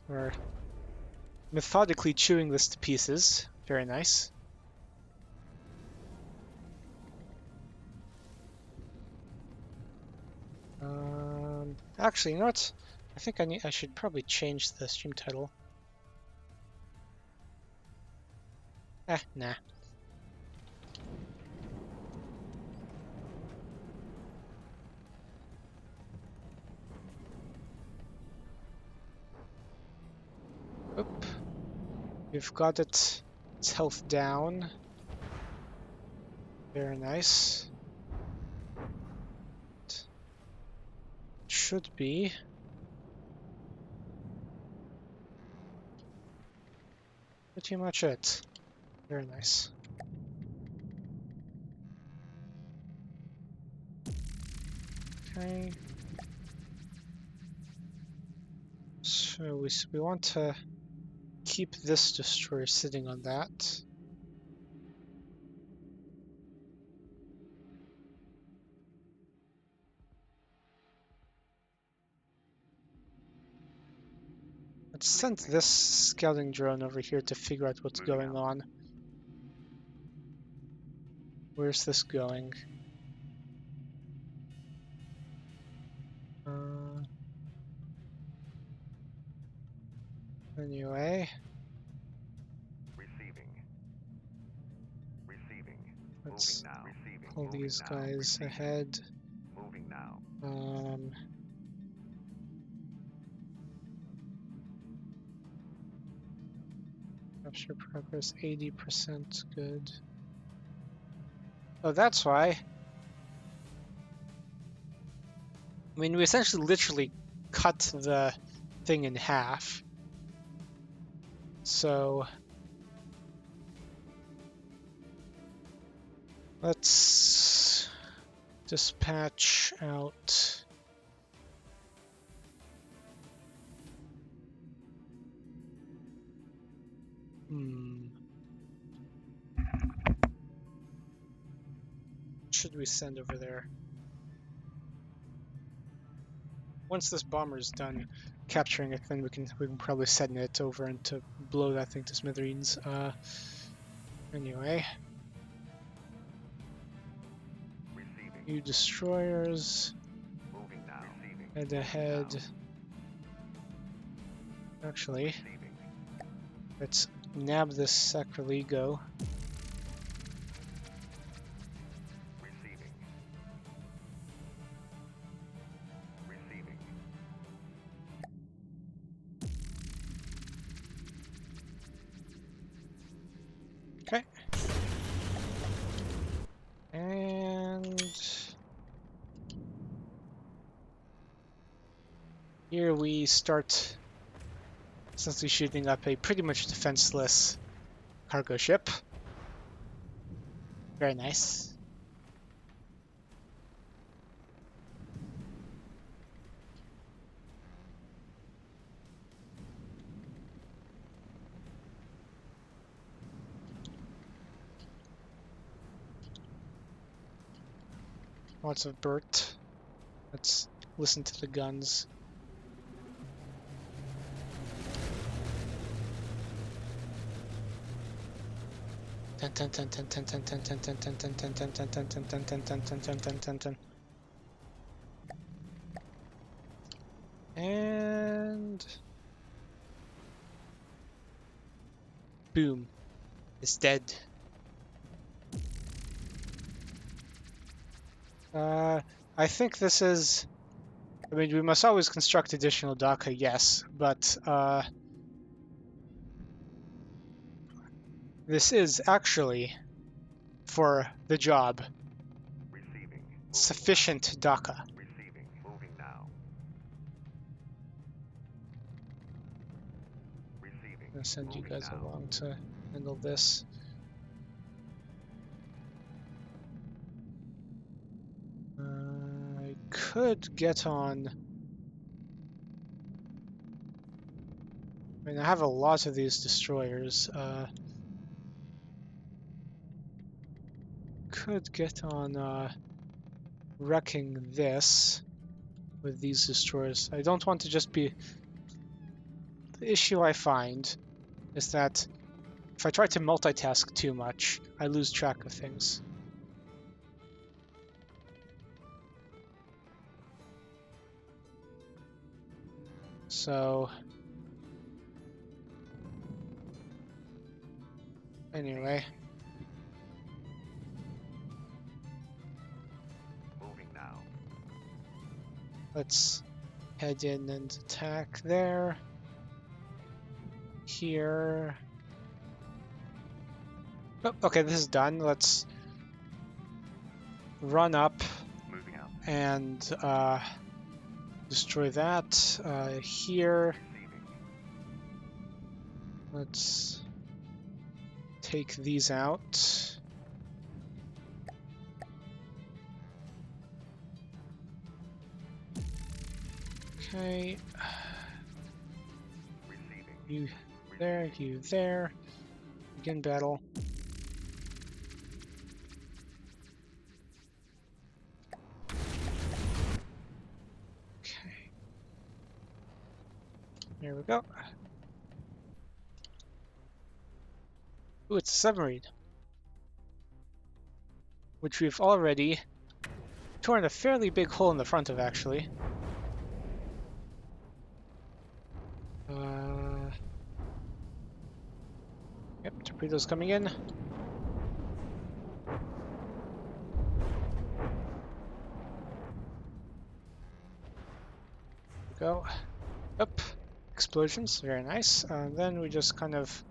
We're methodically chewing this to pieces. Very nice. Actually, you know what? I think I should probably change the stream title. Nah. Oop. We've got its health down. Very nice. Should be. Pretty much it. Very nice. Okay. So we want to keep this destroyer sitting on that. Let's send this scouting drone over here to figure out what's going on. Where's this going? Anyway. Receiving. Let's Moving now. Receiving. pull Moving these now. guys Receiving. ahead. Moving now. Capture progress 80%, good. Oh, that's why. I mean, we essentially literally cut the thing in half. So let's dispatch out should we send over there? Once this bomber is done capturing it, then we can probably send it over and to blow that thing to smithereens. Anyway. Receiving. New destroyers. Moving now. Receiving. Head ahead. Actually, Receiving. let's nab this Sacrilego. Receiving. Receiving. Here we start essentially shooting up a pretty much defenseless cargo ship. Very nice. Lots of Bert. Let's listen to the guns. And boom, it's dead. I think this is. I mean, we must always construct additional Daka, yes, but this is actually, for the job, Receiving. sufficient Daka. Receiving. Moving now. Receiving. I'll send you Moving guys now. along to handle this. I could get on. I mean, I have a lot of these destroyers. Could get on wrecking this with these destroyers. I don't want to just be. The issue I find is that if I try to multitask too much, I lose track of things. So, anyway, Moving now. let's head in and attack there. Here. Oh, okay, this is done. Let's run up Moving out. and destroy that. Here, Receiving. let's take these out. Okay, Receiving. you there, you there. Begin battle. Okay. There we go. Ooh, it's a submarine. Which we've already torn a fairly big hole in the front of, actually. Yep, torpedoes coming in. Go. Up. Explosions, very nice. Then we just kind of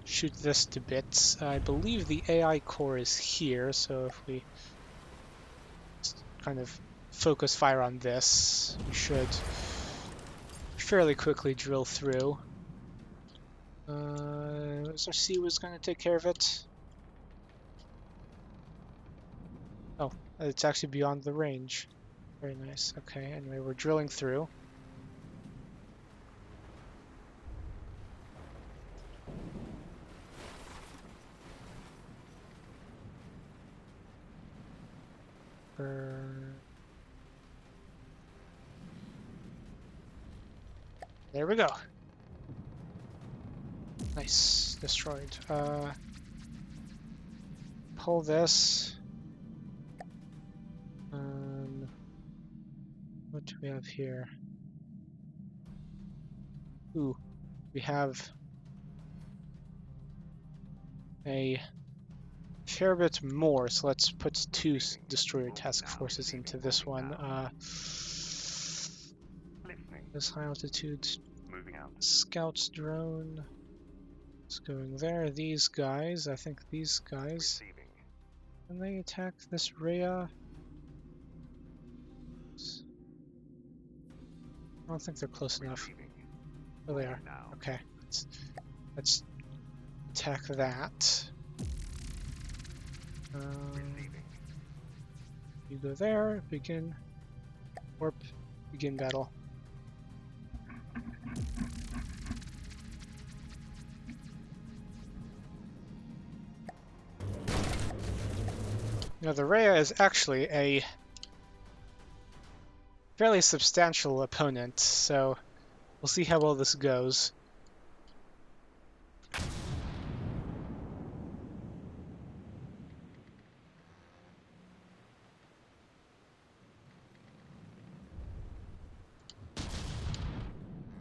shoot this to bits. I believe the AI core is here, so if we just kind of focus fire on this, we should fairly quickly drill through. SRC was going to take care of it. Oh, it's actually beyond the range. Very nice. Okay, anyway, we're drilling through. There we go. Nice. Destroyed. Pull this. What do we have here? Ooh, we have a fair bit more, so let's put two destroyer task forces into this one. This high altitude Moving out. scouts drone is going there. These guys, I think these guys, Receiving. can they attack this Rhea? I don't think they're close enough. Retrieving. Oh, they Moving are. now. Okay. Let's attack that. Receiving. You go there. Begin. Warp. Begin battle. Now the Rhea is actually a fairly substantial opponent, so we'll see how well this goes.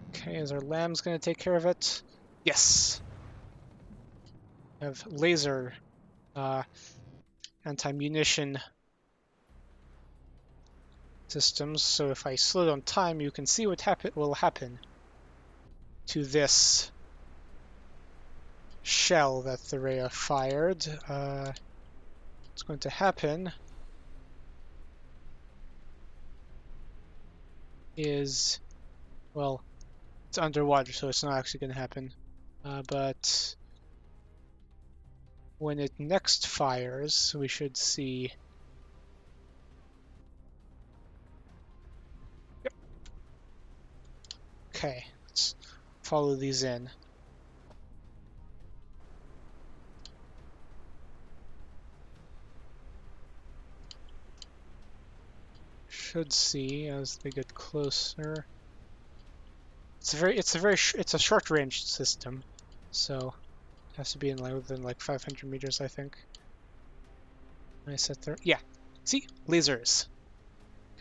Okay, is our lambs going to take care of it? Yes. We have laser anti-munition systems, so if I slow down time, you can see what will happen to this shell that the Rhea fired. What's going to happen is, well, it's underwater, so it's not actually going to happen. But when it next fires, we should see. Yep. Okay, let's follow these in. Should see as they get closer. It's a short range system, so it has to be in within like 500 meters, I think. I set there. Yeah, see, lasers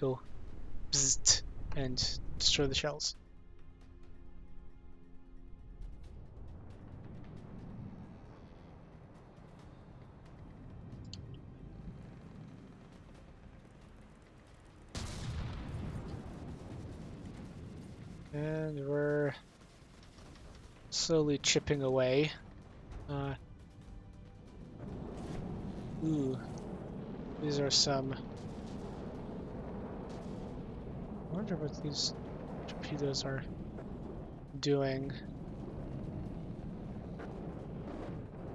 go bzzzt and destroy the shells. And we're slowly chipping away. Ooh, these are some. I wonder what these torpedoes are doing.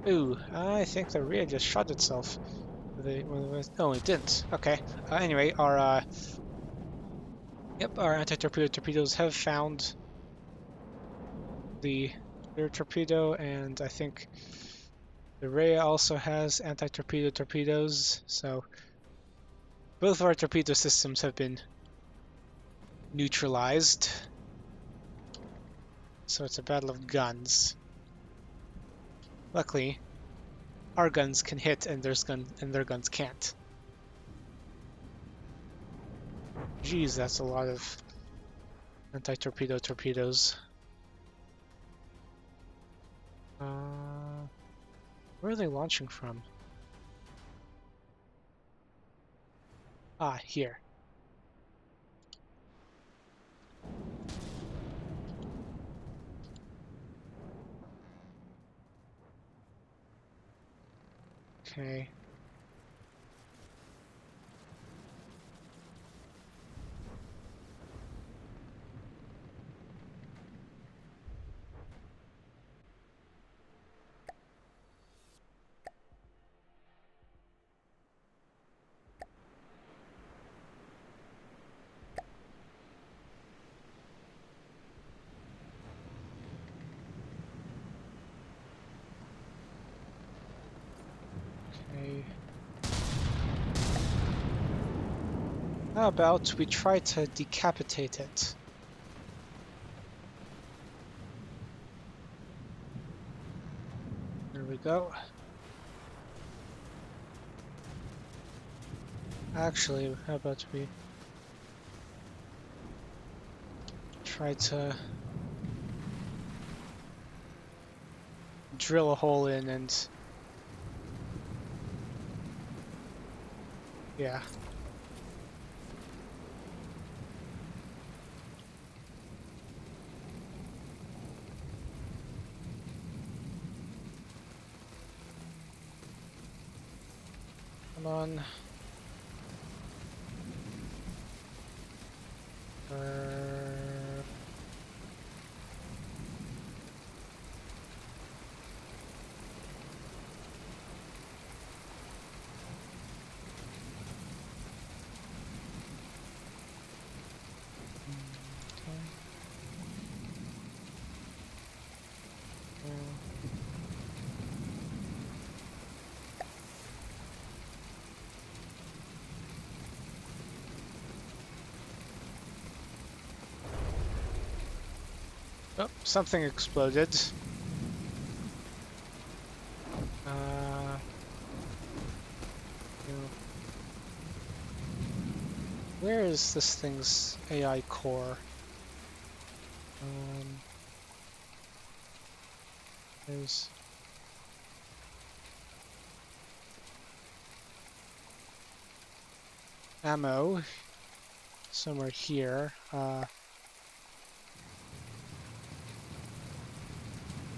Ooh, I think the Rhea just shot itself. Oh, it didn't. Okay. Anyway, our anti-torpedo torpedoes have found the rear torpedo, and I think the Rhea also has anti-torpedo torpedoes. So both of our torpedo systems have been neutralized. So it's a battle of guns. Luckily, our guns can hit and their guns can't. Geez, that's a lot of anti-torpedo torpedoes. Where are they launching from? Ah, here. Okay. Okay. How about we try to decapitate it? There we go. Actually, how about we try to drill a hole in and... yeah. Come on. Oh, something exploded. You know, where is this thing's AI core? Um, there's ammo somewhere here.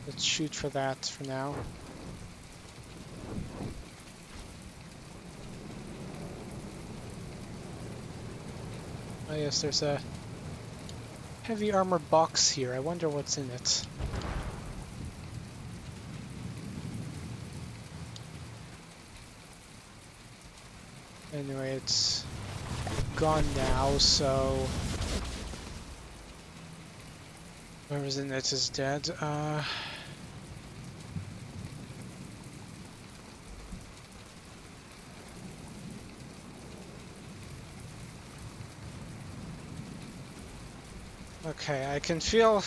Let's shoot for that for now. Oh yes, there's a heavy armor box here. I wonder what's in it. Anyway, it's gone now, so whoever's in it is dead. Okay, I can feel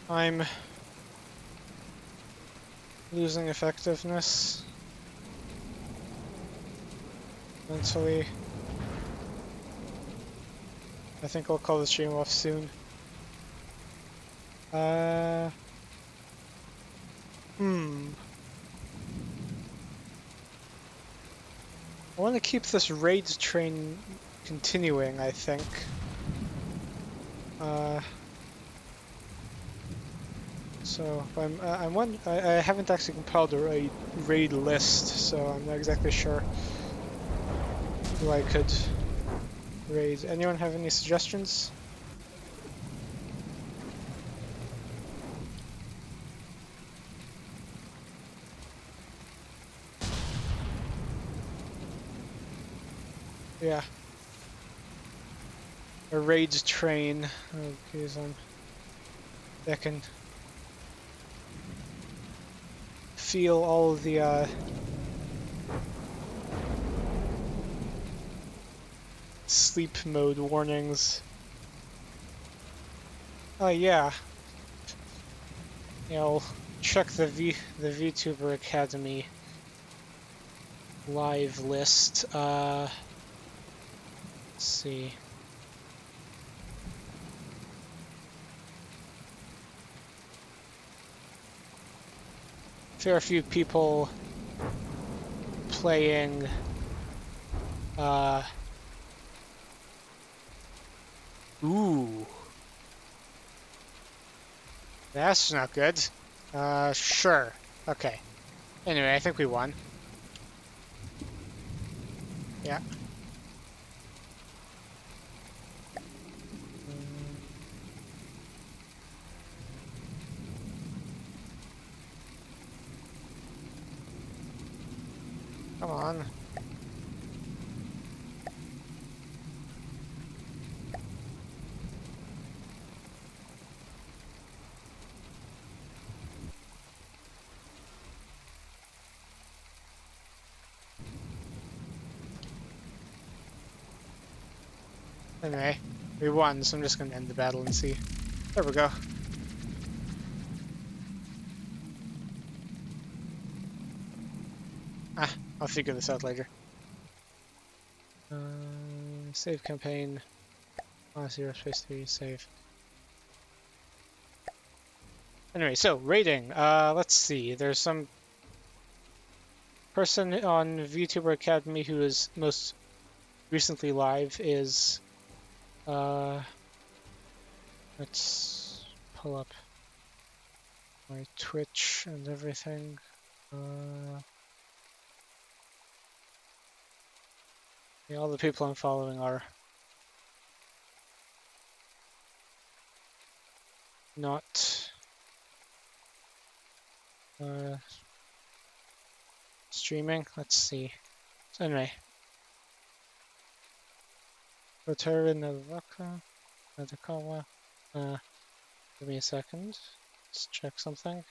I'm losing effectiveness mentally. I think I'll call the stream off soon. Uh, hmm. I want to keep this raid train continuing, I think. Uh, so I haven't actually compiled a raid list, so I'm not exactly sure who I could raid. Anyone have any suggestions? Yeah, a raid train. Okay, so I can feel all of the sleep mode warnings. Oh yeah, yeah. I'll check the VTuber Academy live list. Let's see. Fair few people playing uh ooh, that's not good. Sure. Okay. Anyway, I think we won. Yeah. Mm, come on. Anyway, we won, so I'm just gonna end the battle and see. There we go. Ah, I'll figure this out later. Save campaign. Zero space 3, save. Anyway, so rating. Let's see. There's some person on VTuber Academy who is most recently live is let's pull up my Twitch and everything. Yeah, all the people I'm following are not uh, streaming. Let's see. So anyway, Rotary Nadakawa. Give me a second. Let's check something.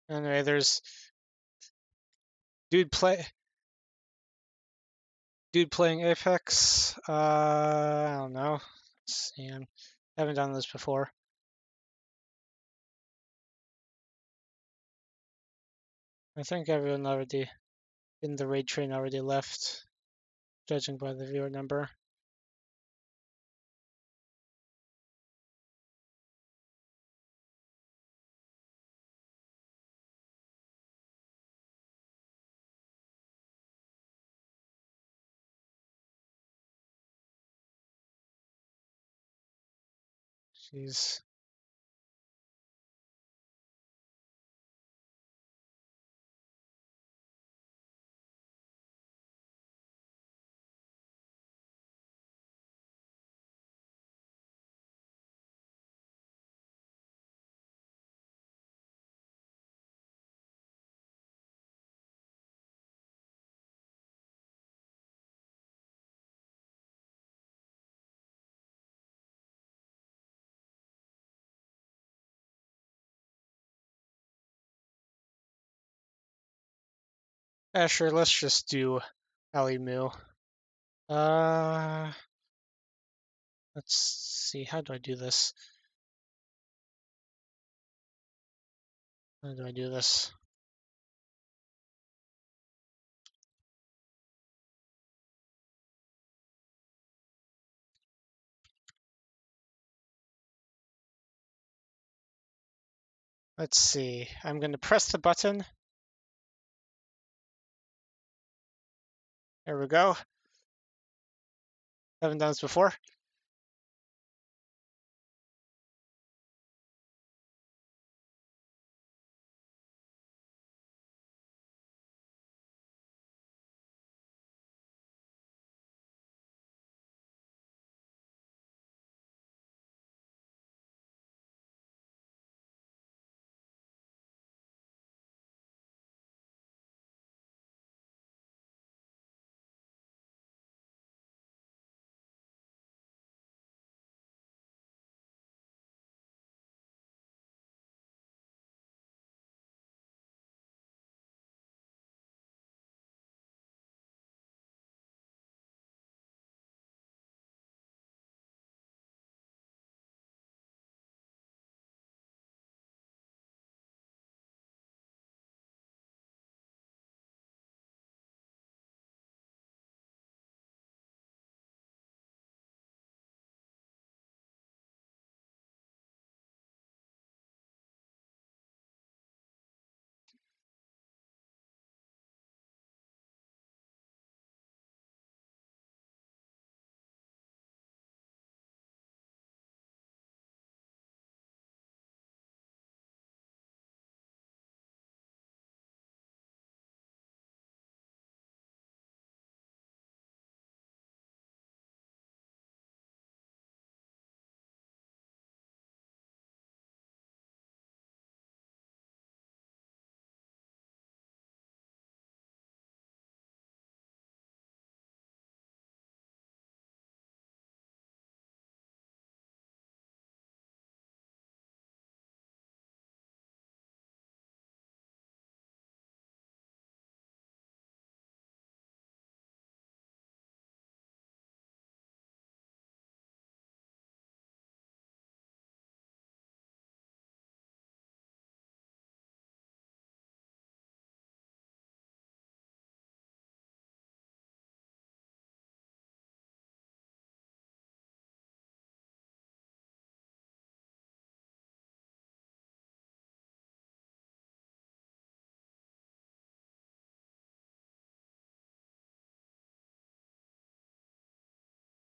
Anyway, there's dude play dude playing Apex. I don't know. Let's see. I haven't done this before. I think everyone already in the raid train already left, judging by the viewer number. Jeez. Sure, let's just do Ali Moo. Uh, let's see, how do I do this? How do I do this? Let's see, I'm going to press the button. There we go. Haven't done this before.